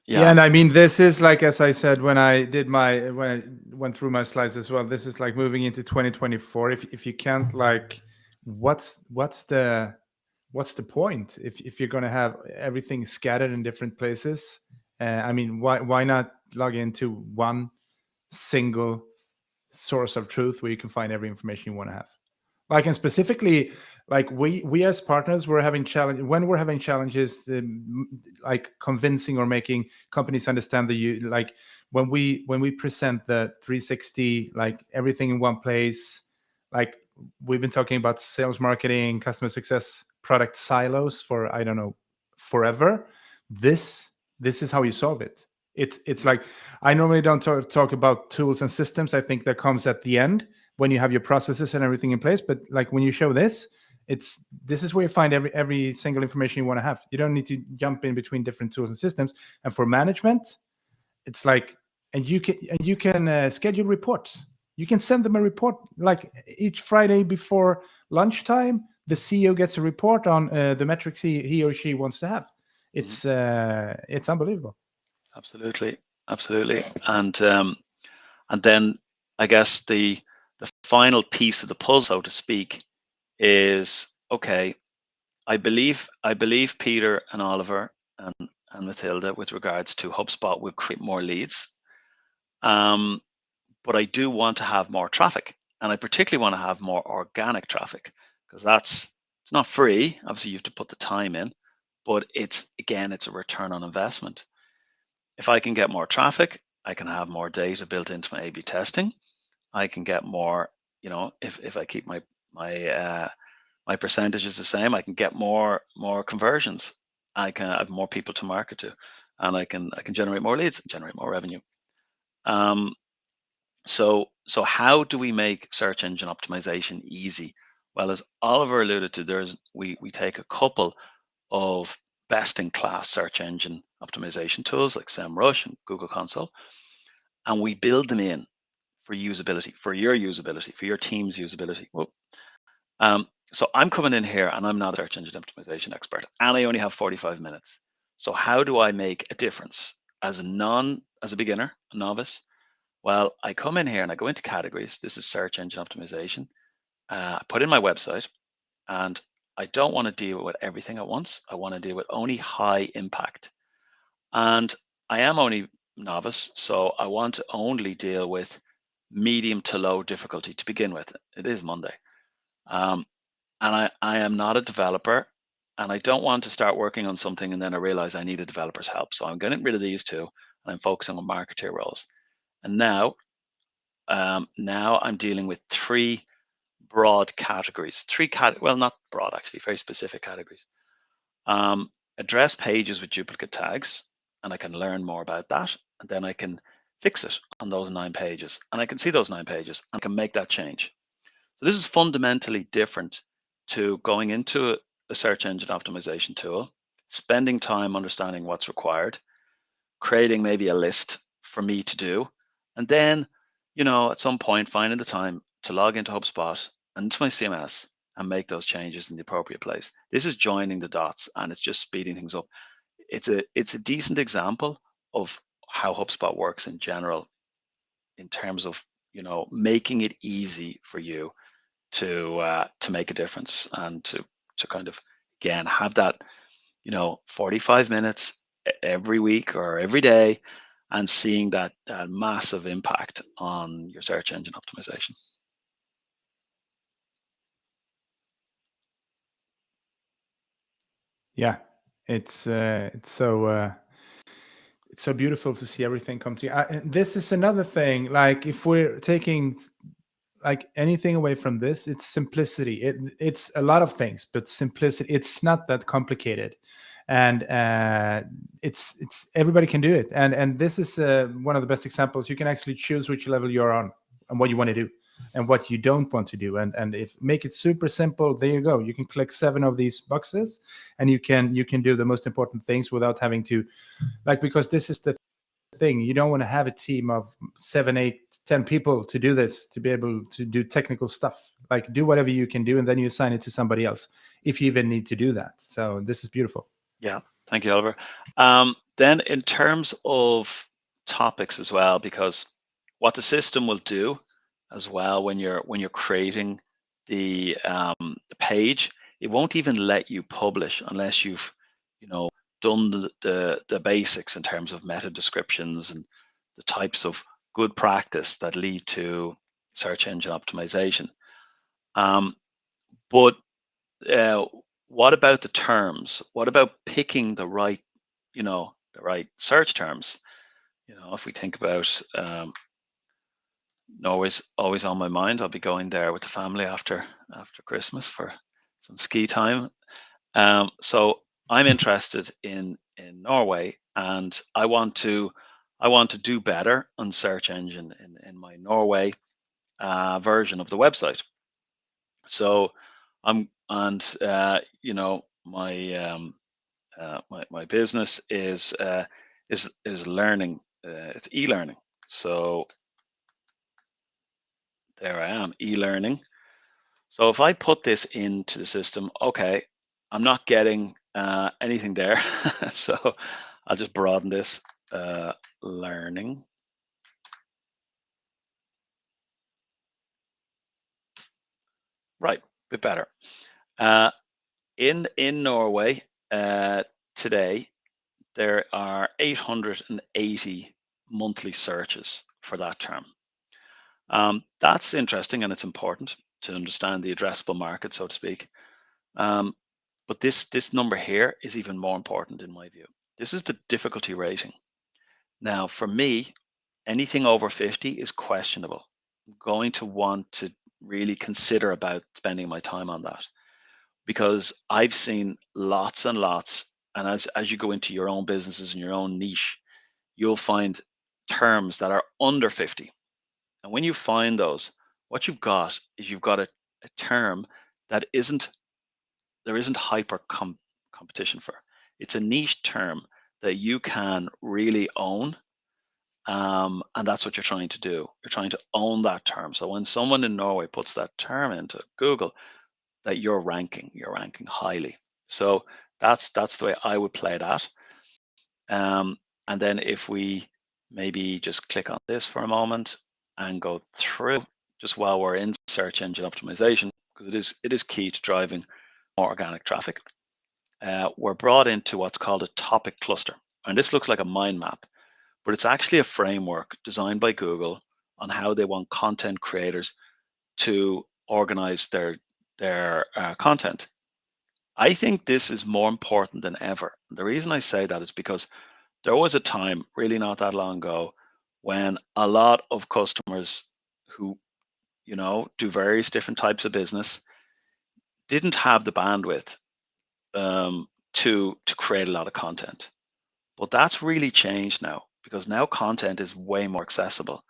Yeah, and I mean, this is like, as I said, when I went through my slides as well, this is like moving into 2024. If you can't, like, what's the point if you're going to have everything scattered in different places? I mean, why not log into one single source of truth where you can find every information you want to have? Like, and specifically, like we as partners, we're having challenges, like convincing or making companies understand like when we present the 360, like everything in one place, like we've been talking about sales, marketing, customer success, product silos for, I don't know, forever. This is how you solve it. It's like, I normally don't talk about tools and systems. I think that comes at the end when you have your processes and everything in place. But like when you show this is where you find every single information you want to have. You don't need to jump in between different tools and systems. And for management, it's like, and you can schedule reports. You can send them a report like each Friday before lunchtime. The CEO gets a report on the metrics he or she wants to have. It's unbelievable. Absolutely. And then I guess the final piece of the puzzle, so to speak, is, okay, I believe Peter and Oliver and Matilda with regards to HubSpot will create more leads. But I do want to have more traffic, and I particularly want to have more organic traffic, because it's not free. Obviously, you have to put the time in, but it's a return on investment. If I can get more traffic, I can have more data built into my A/B testing. I can get more, if I keep my percentages the same, I can get more conversions. I can have more people to market to, and I can generate more leads and generate more revenue. So how do we make search engine optimization easy? Well, as Oliver alluded to, we take a couple of best-in-class search engine optimization tools like SEMrush and Google Console, and we build them in for usability, for your team's usability. So I'm coming in here and I'm not a search engine optimization expert, and I only have 45 minutes. So how do I make a difference as a beginner, a novice? Well, I come in here and I go into categories. This is search engine optimization. I put in my website, and I don't want to deal with everything at once. I want to deal with only high impact. And I am only novice, so I want to only deal with medium to low difficulty to begin with. It is Monday. And I am not a developer, and I don't want to start working on something and then I realize I need a developer's help. So I'm getting rid of these two, and I'm focusing on marketer roles. And now I'm dealing with three broad categories. Well, not broad, actually, very specific categories. Address pages with duplicate tags, and I can learn more about that, and then I can fix it on those 9 pages, and I can see those 9 pages and I can make that change. So this is fundamentally different to going into a search engine optimization tool, spending time understanding what's required, creating maybe a list for me to do, and then, at some point finding the time to log into HubSpot and into my CMS and make those changes in the appropriate place. This is joining the dots, and it's just speeding things up. It's a decent example of how HubSpot works in general, in terms of making it easy for you to make a difference, and to kind of, again, have that 45 minutes every week or every day, and seeing that massive impact on your search engine optimization. Yeah, it's so beautiful to see everything come together. This is another thing. Like, if we're taking like anything away from this, it's simplicity. It's a lot of things, but simplicity. It's not that complicated, and it's everybody can do it. And this is one of the best examples. You can actually choose which level you're on and what you want to do. and what you don't want to do. And if make it super simple, there you go. You can click 7 of these boxes, and you can do the most important things without having to, like, because this is the thing, you don't want to have a team of 7, 8, 10 people to do this, to be able to do technical stuff. Like, do whatever you can do, and then you assign it to somebody else if you even need to do that. So this is beautiful. Yeah, thank you, Oliver. Then in terms of topics as well, because what the system will do as well when you're creating the page, it won't even let you publish unless you've done the basics in terms of meta descriptions and the types of good practice that lead to search engine optimization. But what about the terms? What about picking the right, the right search terms? If we think about Norway's always on my mind. I'll be going there with the family after Christmas for some ski time. So I'm interested in Norway, and I want to do better on search engine in my Norway version of the website. So my business is learning. It's e-learning. So there I am, e-learning. So if I put this into the system, okay, I'm not getting anything there. So I'll just broaden this, learning. Right, a bit better. In Norway today, there are 880 monthly searches for that term. That's interesting, and it's important to understand the addressable market, so to speak. But this number here is even more important in my view. This is the difficulty rating. Now, for me, anything over 50 is questionable. I'm going to want to really consider about spending my time on that, because I've seen lots and lots, and as you go into your own businesses and your own niche, you'll find terms that are under 50. And when you find those, what you've got is a term that there isn't hyper competition for. It's a niche term that you can really own. And that's what you're trying to do. You're trying to own that term. So when someone in Norway puts that term into Google, that you're ranking highly. So that's the way I would play that. And then if we maybe just click on this for a moment and go through, just while we're in search engine optimization, because it is key to driving more organic traffic. We're brought into what's called a topic cluster. And this looks like a mind map, but it's actually a framework designed by Google on how they want content creators to organize their content. I think this is more important than ever. The reason I say that is because there was a time, really not that long ago, when a lot of customers who, do various different types of business didn't have the bandwidth to create a lot of content. But that's really changed now, because now content is way more accessible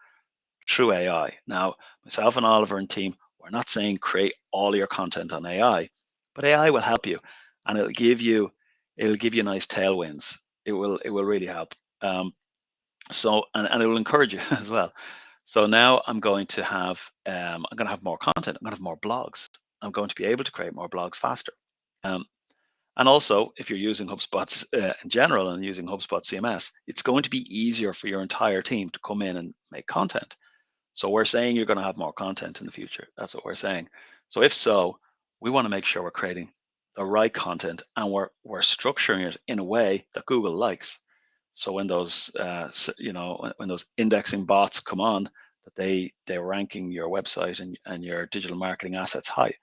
through AI. Now, myself and Oliver and team, we're not saying create all your content on AI, but AI will help you, and it'll give you nice tailwinds. It will really help. So and it will encourage you as well. So now I'm going to have more content. I'm going to have more blogs. I'm going to be able to create more blogs faster. And also, if you're using HubSpot in general and using HubSpot CMS, it's going to be easier for your entire team to come in and make content. So we're saying you're going to have more content in the future. That's what we're saying. So if so, we want to make sure we're creating the right content, and we're structuring it in a way that Google likes. So when those when those indexing bots come on, that they're ranking your website and your digital marketing assets high.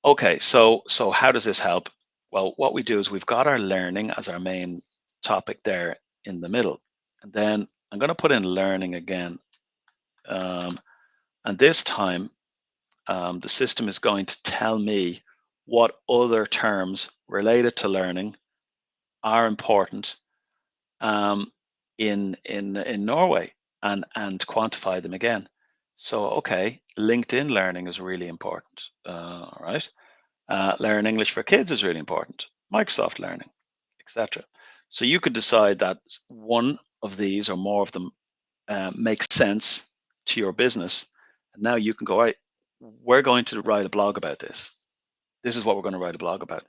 Okay, so how does this help? Well, what we do is we've got our learning as our main topic there in the middle. And then I'm going to put in learning again. And this time, the system is going to tell me what other terms related to learning are important in Norway, and quantify them again. So, okay, LinkedIn learning is really important. All right. Learn English for kids is really important. Microsoft learning, etc. So you could decide that one of these or more of them makes sense to your business. And now you can go, right, we're going to write a blog about this. This is what we're going to write a blog about.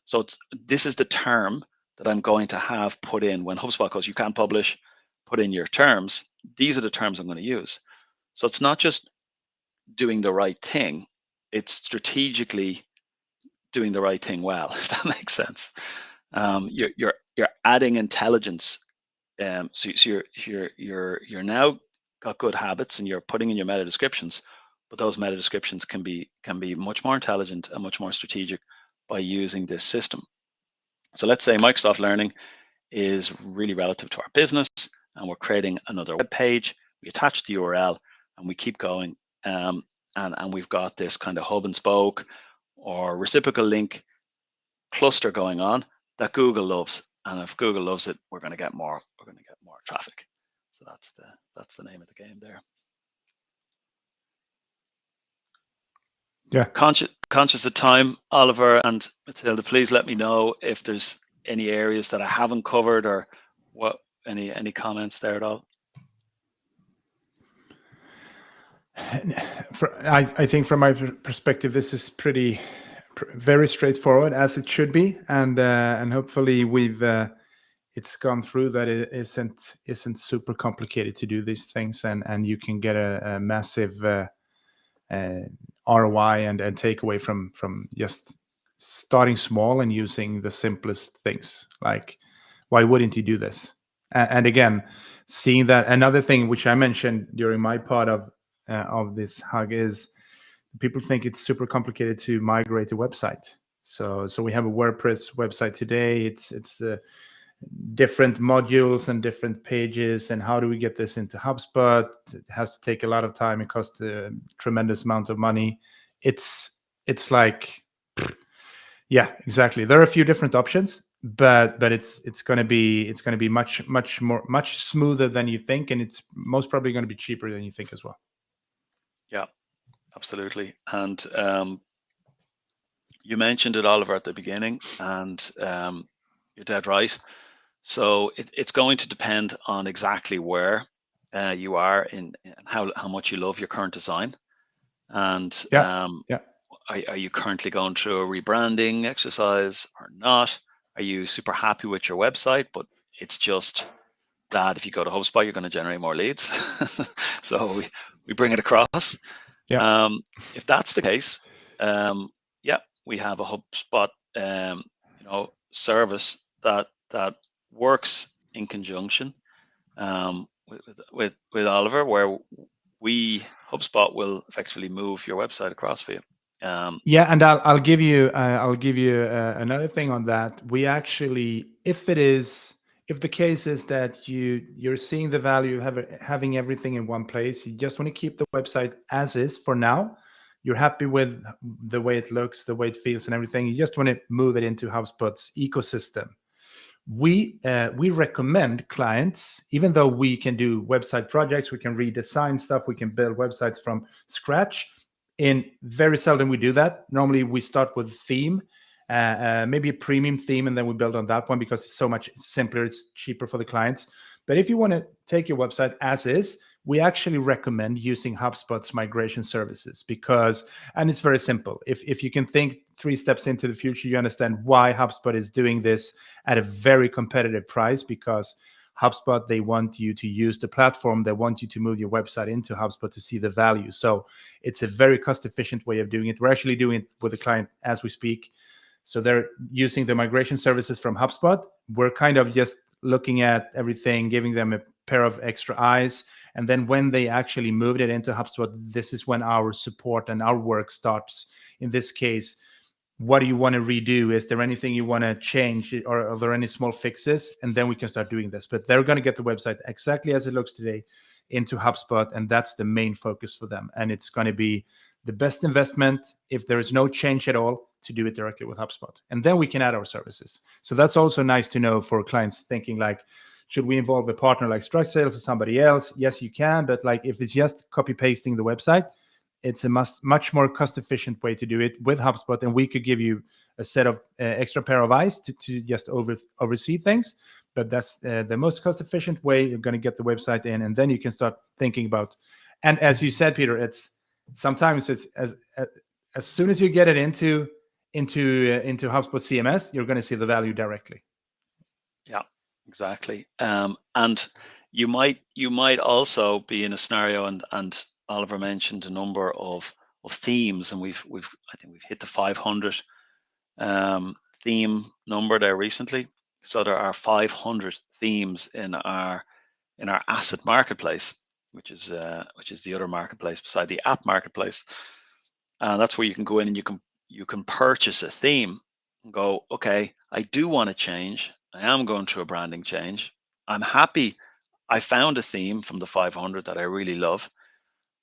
So this is the term that I'm going to have put in when HubSpot goes, you can't publish, put in your terms. These are the terms I'm going to use. So it's not just doing the right thing, it's strategically doing the right thing well, if that makes sense. You're adding intelligence. So you're now got good habits, and you're putting in your meta descriptions, but those meta descriptions can be much more intelligent and much more strategic by using this system. So let's say Microsoft Learning is really relative to our business, and we're creating another web page. We attach the URL, and we keep going, and we've got this kind of hub and spoke or reciprocal link cluster going on that Google loves. And if Google loves it, we're going to get more traffic. So that's the name of the game there. Yeah. Conscious of time, Oliver and Matilda, please let me know if there's any areas that I haven't covered, or what any comments there at all. I think from my perspective, this is very straightforward, as it should be, and hopefully it's gone through that it isn't super complicated to do these things, and you can get a massive ROI and take away from just starting small and using the simplest things. Like, why wouldn't you do this? And again, seeing that, another thing which I mentioned during my part of this hug is people think it's super complicated to migrate a website. So we have a WordPress website today. It's different modules and different pages, and how do we get this into HubSpot? It has to take a lot of time. It costs a tremendous amount of money. It's like, yeah, exactly. There are a few different options, but it's going to be much smoother than you think, and it's most probably going to be cheaper than you think as well. Yeah, absolutely. And you mentioned it, Oliver, at the beginning, and you're dead right. So it's going to depend on exactly where you are in how much you love your current design, and are you currently going through a rebranding exercise or not? Are you super happy with your website, but it's just that if you go to HubSpot, you're going to generate more leads? So we bring it across. Yeah. If that's the case, we have a HubSpot service that works in conjunction with Oliver, where HubSpot will effectively move your website across for you. And I'll give you another thing on that. We actually, if the case is that you're seeing the value of having everything in one place, you just want to keep the website as is for now. You're happy with the way it looks, the way it feels, and everything. You just want to move it into HubSpot's ecosystem. We recommend clients, even though we can do website projects, we can redesign stuff, we can build websites from scratch. Very seldom we do that. Normally we start with a theme, maybe a premium theme, and then we build on that one because it's so much simpler, it's cheaper for the clients. But if you want to take your website as is, we actually recommend using HubSpot's migration services and it's very simple. If you can think 3 steps into the future, you understand why HubSpot is doing this at a very competitive price, because HubSpot, they want you to use the platform. They want you to move your website into HubSpot to see the value. So it's a very cost-efficient way of doing it. We're actually doing it with the client as we speak. So they're using the migration services from HubSpot. We're kind of just looking at everything, giving them a pair of extra eyes. And then when they actually moved it into HubSpot, this is when our support and our work starts. In this case, what do you want to redo? Is there anything you want to change, or are there any small fixes? And then we can start doing this. But they're going to get the website exactly as it looks today into HubSpot, and that's the main focus for them. And it's going to be the best investment, if there is no change at all, to do it directly with HubSpot. And then we can add our services. So that's also nice to know for clients thinking like, should we involve a partner like StructSales or somebody else? Yes, you can, but like if it's just copy pasting the website, it's a much more cost efficient way to do it with HubSpot, and we could give you a set of extra pair of eyes to just oversee things. But that's the most cost efficient way. You're going to get the website in, and then you can start thinking about. And as you said, Peter, it's sometimes it's as soon as you get it into HubSpot CMS, you're going to see the value directly. Yeah, exactly. And you might also be in a scenario, and Oliver mentioned a number of themes, and I think we've hit the 500 theme number there recently. So there are 500 themes in our asset marketplace, which is the other marketplace beside the app marketplace. And that's where you can go in and you can purchase a theme and go, okay, I do want to change. I am going through a branding change. I'm happy. I found a theme from the 500 that I really love,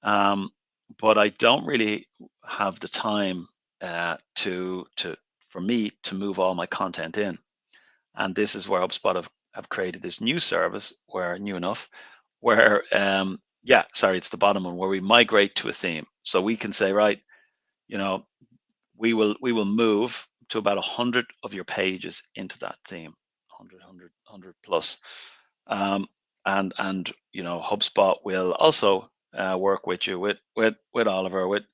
but I don't really have the time for me to move all my content in. And this is where HubSpot have created this new service new enough, where it's the bottom one, where we migrate to a theme. So we can say, right, we will move to about 100 of your pages into that theme, 100 plus. And HubSpot will also work with you, with Oliver, with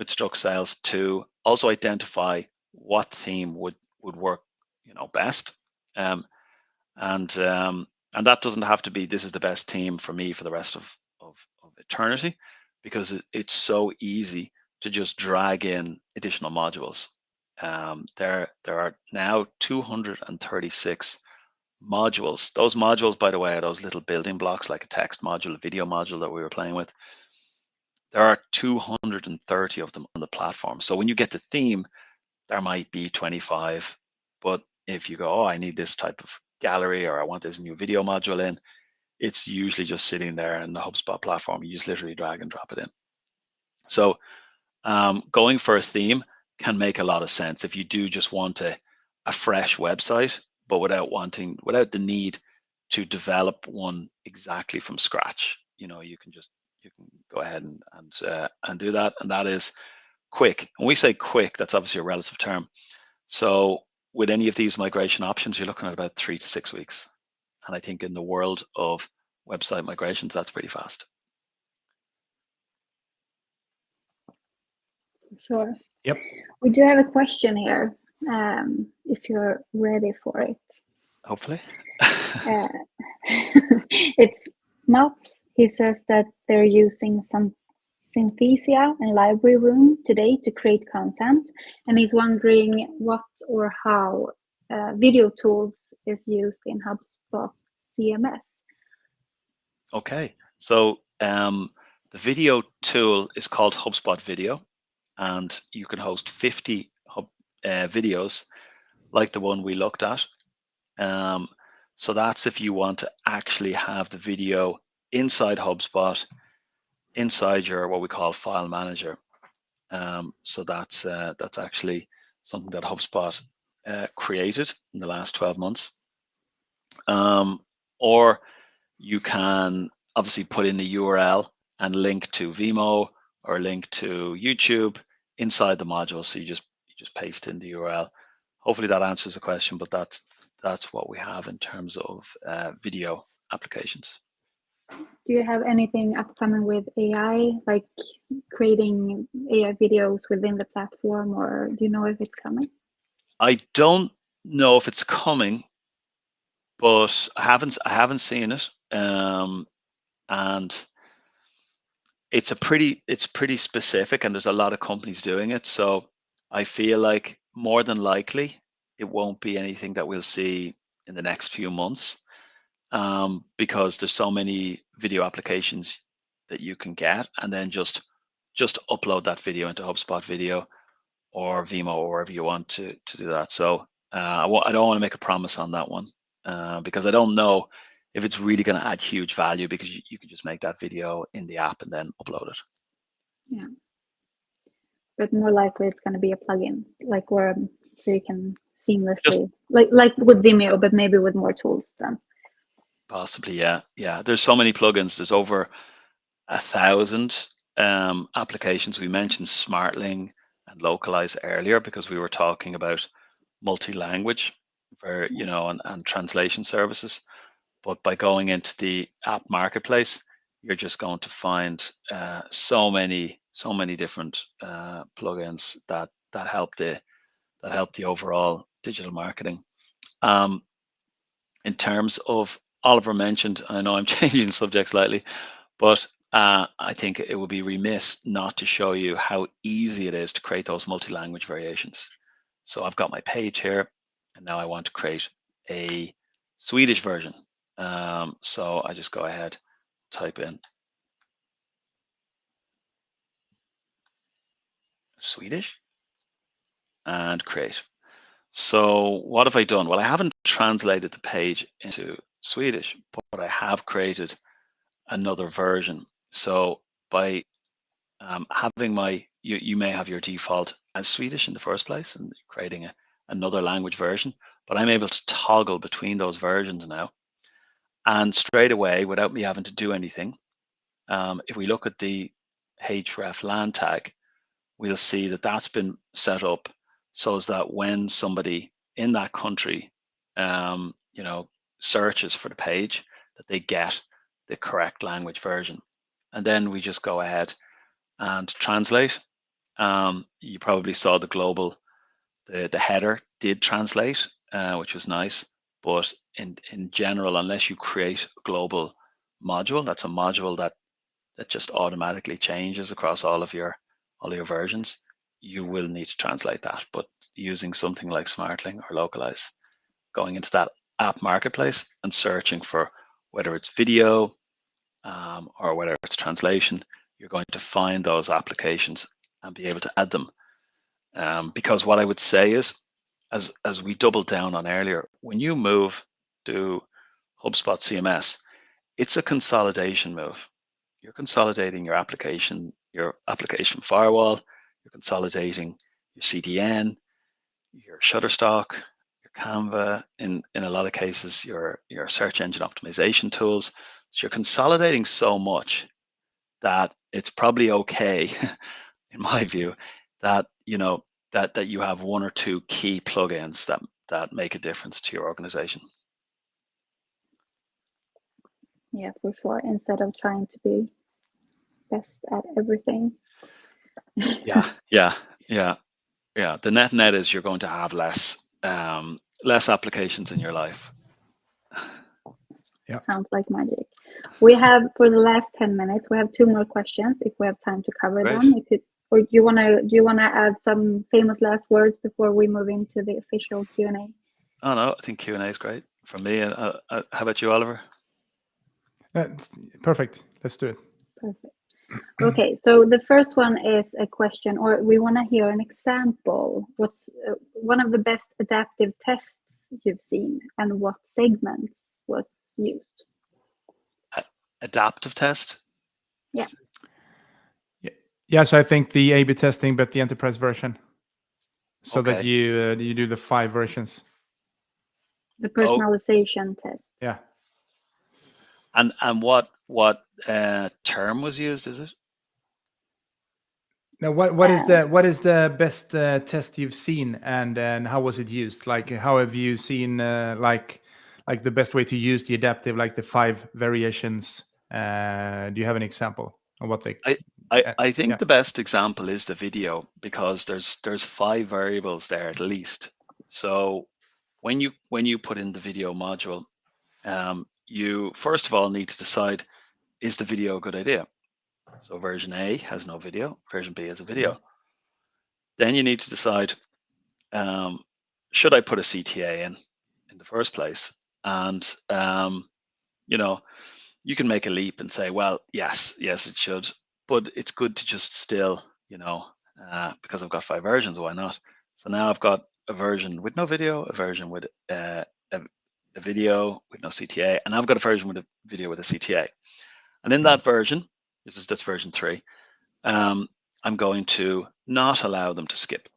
StructSales, to also identify what theme would work, best. And that doesn't have to be, this is the best theme for me for the rest of eternity, because it's so easy to just drag in additional modules. There are now 236 modules. Those modules, by the way, are those little building blocks, like a text module, a video module that we were playing with. There are 230 of them on the platform. So when you get the theme, there might be 25, but if you go, oh, I need this type of gallery, or I want this new video module in, it's usually just sitting there in the HubSpot platform. You just literally drag and drop it in. So going for a theme can make a lot of sense if you do just want a fresh website, but without the need to develop one exactly from scratch. You can go ahead and do that, and that is quick. When we say quick, that's obviously a relative term. So with any of these migration options, you're looking at about 3 to 6 weeks. And I think in the world of website migrations, that's pretty fast. Sure. Yep. We do have a question here, if you're ready for it. Hopefully. It's Mats. He says that they're using some Synthesia and Library Room today to create content, and he's wondering what or how video tools is used in HubSpot CMS. Okay, so the video tool is called HubSpot Video, and you can host 50 videos like the one we looked at. So that's if you want to actually have the video inside HubSpot, inside your what we call file manager. So that's actually something that HubSpot created in the last 12 months. Or you can obviously put in the URL and link to Vimeo or link to YouTube inside the module. So you just paste in the URL. Hopefully that answers the question, but that's what we have in terms of video applications. Do you have anything upcoming with AI, like creating AI videos within the platform, or do you know if it's coming? I don't know if it's coming, but I haven't seen it. And it's pretty specific, and there's a lot of companies doing it. So I feel like more than likely it won't be anything that we'll see in the next few months, because there's so many video applications that you can get, and then just upload that video into HubSpot Video or Vimeo or wherever you want to do that. So I don't want to make a promise on that one, because I don't know if it's really going to add huge value, because you can just make that video in the app and then upload it. Yeah, but more likely it's going to be a plugin, like where so you can seamlessly, like with Vimeo, but maybe with more tools then. Possibly, yeah. Yeah, there's so many plugins. There's over 1,000 applications. We mentioned SmartLing and Localize earlier because we were talking about multi-language for, you know, and translation services. But by going into the app marketplace, you're just going to find so many different plugins that help the overall digital marketing. In terms of, Oliver mentioned, I know I'm changing subjects slightly, but I think it would be remiss not to show you how easy it is to create those multi-language variations. So I've got my page here, and now I want to create a Swedish version. So I just go ahead, type in Swedish, and create. So what have I done? Well, I haven't translated the page into Swedish, but I have created another version. So by having you may have your default as Swedish in the first place and creating another language version, but I'm able to toggle between those versions now. And straight away, without me having to do anything, if we look at the href land tag, we'll see that that's been set up so as that when somebody in that country, you know, searches for the page, that they get the correct language version. And then we just go ahead and translate. You probably saw the header did translate, which was nice. But in general, unless you create a global module, that's a module that just automatically changes across all of your versions, you will need to translate that. But using something like SmartLing or Localize, going into that app marketplace and searching for whether it's video or whether it's translation, you're going to find those applications and be able to add them. Because what I would say is, as we doubled down on earlier, when you move to HubSpot CMS, it's a consolidation move. You're consolidating your application firewall, you're consolidating your CDN, your Shutterstock, your Canva, in a lot of cases, your search engine optimization tools. So you're consolidating so much that it's probably okay, in my view, that that you have one or two key plugins that make a difference to your organization. Yeah, for sure. Instead of trying to be best at everything. Yeah. The net is you're going to have less applications in your life. Yeah. Sounds like magic. We have, for the last 10 minutes, we have 2 more questions if we have time to cover Great. them. Or do you wanna add some famous last words before we move into the official Q&A? Oh no, I think Q&A is great from me. How about you, Oliver? Perfect. Let's do it. Perfect. Okay, so the first one is a question, or we want to hear an example. What's one of the best adaptive tests you've seen, and what segments was used? Adaptive test? Yeah. Yes, I think the A/B testing, but the enterprise version, so Okay. that you do the 5 versions. The personalization test. Yeah. And what term was used? Is it? Now, what is the best test you've seen, and how was it used? Like, how have you seen like the best way to use the adaptive, like the 5 variations? Do you have an example of what they? I think the best example is the video, because there's 5 variables there at least. So when you put in the video module, you first of all need to decide, is the video a good idea? So version A has no video, version B has a video. Then you need to decide, should I put a CTA in the first place? And you can make a leap and say, well, yes, it should, but it's good to just still, because I've got 5 versions, why not? So now I've got a version with no video, a version with a video with no CTA, and I've got a version with a video with a CTA. And in that version, that's version 3, I'm going to not allow them to skip.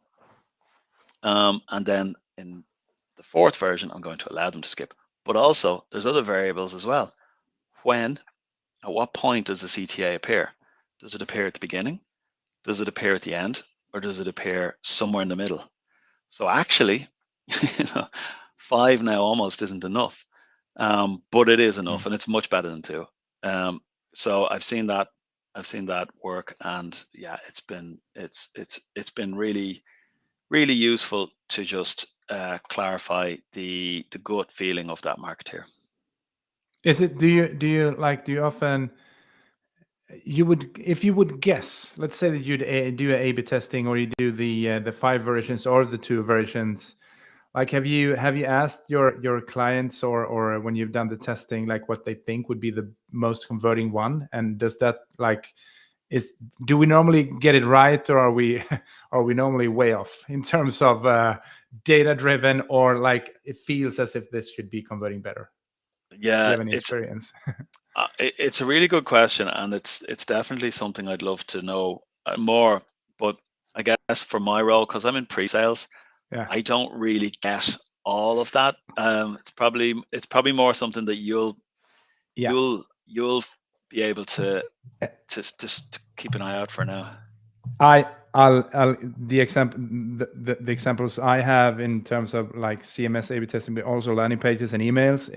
And then in the 4th version, I'm going to allow them to skip. But also, there's other variables as well. At what point does the CTA appear? Does it appear at the beginning? Does it appear at the end? Or does it appear somewhere in the middle? So actually, 5 now almost isn't enough, but it is enough, and it's much better than 2. So I've seen that work, and yeah, it's been really useful to just clarify the gut feeling of that marketeer. Is it? Do you often, if you would guess, let's say that you'd do a A/B testing, or you do the 5 versions or the 2 versions. Like, have you asked your clients, or when you've done the testing, like what they think would be the most converting one? And does that, like, do we normally get it right, or are we normally way off in terms of data driven, or like it feels as if this should be converting better? Do you Yeah, have any experience? it's a really good question, and it's definitely something I'd love to know more. But I guess for my role, because I'm in pre-sales, Yeah. I don't really get all of that. It's probably more something that you'll be able to keep an eye out for now. I'll the examples I have in terms of like CMS A/B testing, but also landing pages and emails.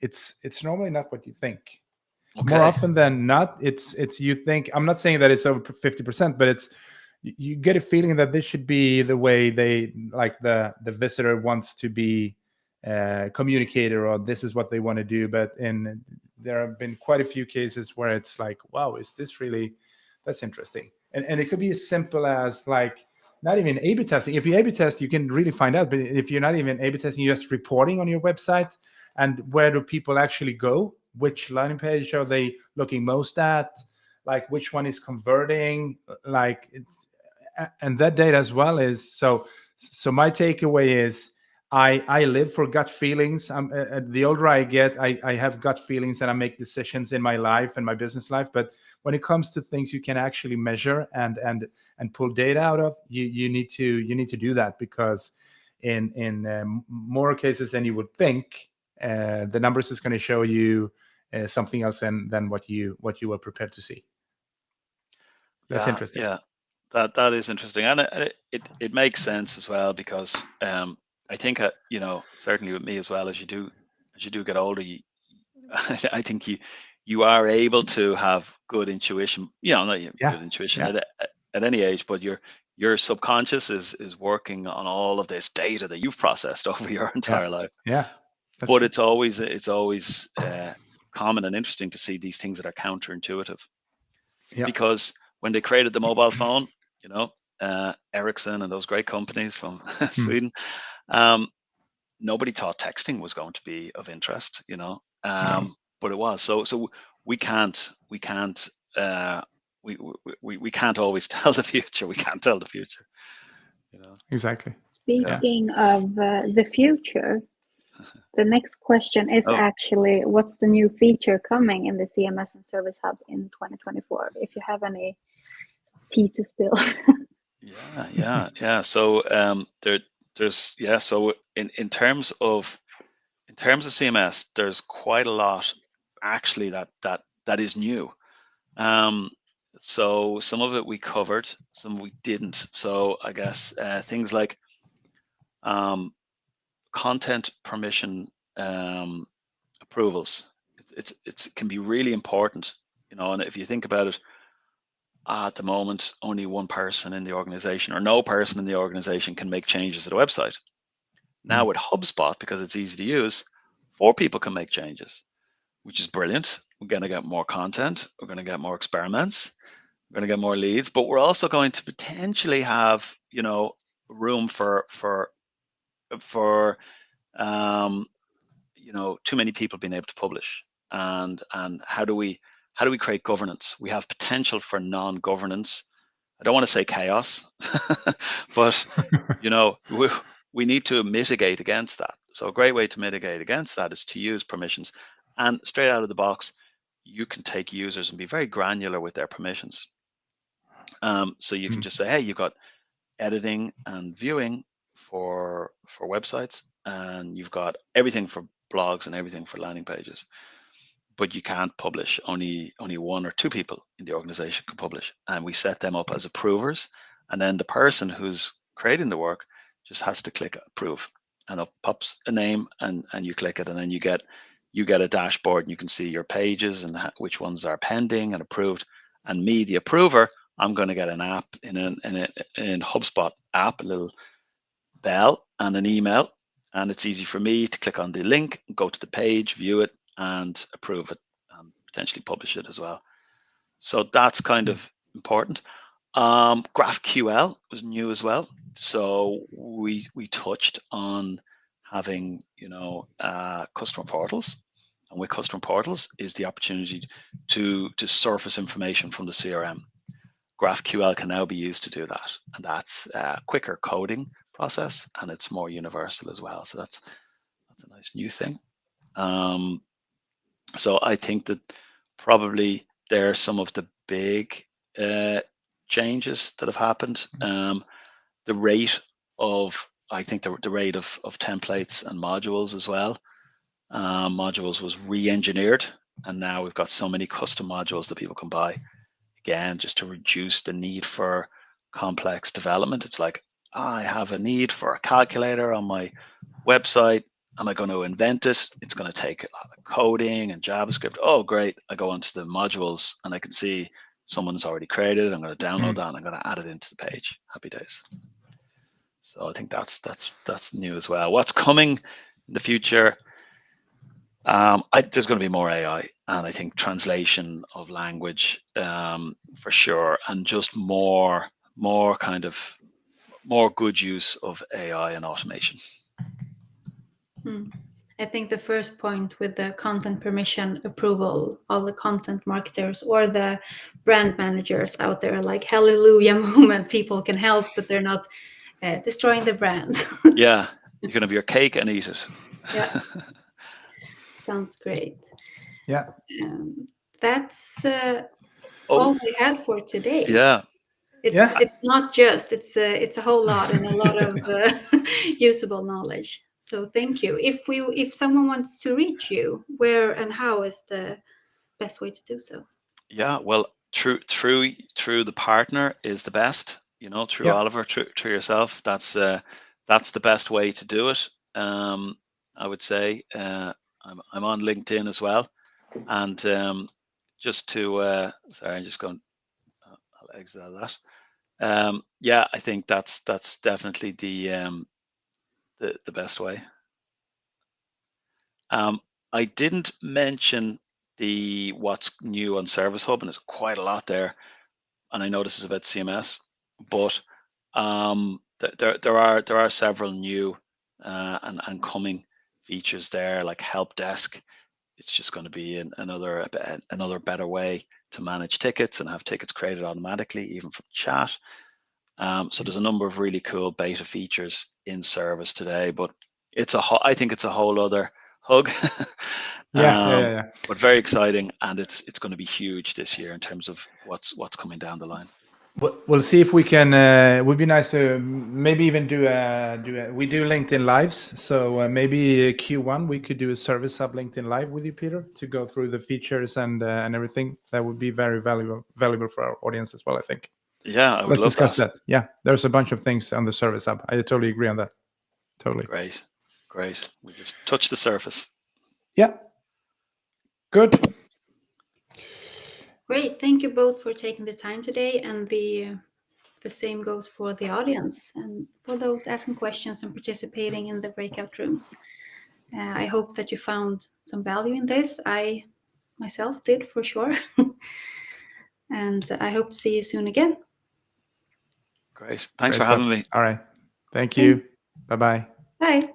It's normally not what you think. Okay. More often than not, it's you think. I'm not saying that it's over 50%, but it's, you get a feeling that this should be the way they, like, the visitor wants to be communicated, or this is what they want to do. But there have been quite a few cases where it's like, wow, is this really, that's interesting. And it could be as simple as, like, not even A/B testing. If you A/B test, you can really find out. But if you're not even A/B testing, you're just reporting on your website, and where do people actually go? Which landing page are they looking most at? Like, which one is converting? Like, it's, and that data as well is so. My takeaway is, I live for gut feelings. The older I get, I have gut feelings, and I make decisions in my life and my business life. But when it comes to things you can actually measure and pull data out of, you need to do that, because in more cases than you would think, the numbers is going to show you something else than what you were prepared to see. That's interesting. Yeah, that is interesting, and it makes sense as well, because I think certainly with me as well, as you do get older, I think you are able to have good intuition. Not good intuition at any age, but your subconscious is working on all of this data that you've processed over your entire life. Yeah. But true. It's always common and interesting to see these things that are counterintuitive. Yeah. Because when they created the mobile phone, Ericsson and those great companies from Sweden, nobody thought texting was going to be of interest, but it was. So we can't always tell the future. We can't tell the future. Exactly. Speaking of the future, the next question is actually, what's the new feature coming in the CMS and Service Hub in 2024? If you have any tea to spill. Yeah. So so in terms of CMS, there's quite a lot actually that is new. So some of it we covered, some we didn't. So I guess things like content permission approvals. It can be really important, and if you think about it, at the moment, only one person in the organization, or no person in the organization, can make changes to the website. Now with HubSpot, because it's easy to use, 4 people can make changes, which is brilliant. We're going to get more content. We're going to get more experiments. We're going to get more leads, but we're also going to potentially have, room for too many people being able to publish. And how do we create governance? We have potential for non-governance. I don't want to say chaos, but we need to mitigate against that. So a great way to mitigate against that is to use permissions. And straight out of the box, you can take users and be very granular with their permissions. So you can just say, hey, you've got editing and viewing for websites, and you've got everything for blogs and everything for landing pages. But you can't publish. Only 1 or 2 people in the organization can publish, and we set them up as approvers. And then the person who's creating the work just has to click approve, and up pops a name, and you click it, and then you get a dashboard, and you can see your pages and which ones are pending and approved. And me, the approver, I'm going to get an app in HubSpot app, a little bell and an email, and it's easy for me to click on the link, go to the page, view it, and approve it, and potentially publish it as well. So that's kind of important. GraphQL was new as well. So we touched on having, customer portals, and with customer portals is the opportunity to surface information from the CRM. GraphQL can now be used to do that, and that's a quicker coding process, and it's more universal as well. So that's a nice new thing. So I think that probably there are some of the big changes that have happened. The rate of templates and modules as well. Modules was re-engineered, and now we've got so many custom modules that people can buy. Again, just to reduce the need for complex development. It's like, I have a need for a calculator on my website. Am I going to invent it? It's going to take a lot of coding and JavaScript. Oh, great. I go onto the modules and I can see someone's already created it. I'm going to download that and I'm going to add it into the page. Happy days. So I think that's new as well. What's coming in the future? There's going to be more AI, and I think translation of language for sure, and just more good use of AI and automation. I think the first point with the content permission approval, all the content marketers or the brand managers out there, like hallelujah moment, people can help, but they're not destroying the brand. Yeah, you can have your cake and eat it. Yeah. Sounds great. Yeah. That's all we had for today. Yeah. It's not just, it's a whole lot, and a lot of usable knowledge. So thank you. If someone wants to reach you, where and how is the best way to do so? Yeah, well, through the partner is the best. Through Oliver, through yourself. That's the best way to do it. I would say I'm on LinkedIn as well, and just to sorry, I'm just going. I'll exit out of that. Yeah, I think that's definitely the best way. I didn't mention what's new on Service Hub, and there's quite a lot there, and I know this is about CMS, but there are several new and coming features there, like help desk. It's just going to be another better way to manage tickets and have tickets created automatically, even from chat. So there's a number of really cool beta features in service today, but I think it's a whole other hug. Yeah. But very exciting, and it's going to be huge this year in terms of what's coming down the line. We'll see if we can. It would be nice to maybe even we do LinkedIn lives, so maybe Q1 we could do a Service Hub LinkedIn live with you, Peter, to go through the features and everything. That would be very valuable for our audience as well, I think. Yeah, I would Let's discuss that. Yeah, there's a bunch of things on the Service Hub. I totally agree on that. Totally. Great. We just touched the surface. Yeah. Good. Great. Thank you both for taking the time today, and the same goes for the audience and for those asking questions and participating in the breakout rooms. I hope that you found some value in this. I myself did, for sure. And I hope to see you soon again. Great. Thanks for having me. All right. Thank you. Bye-bye. Bye.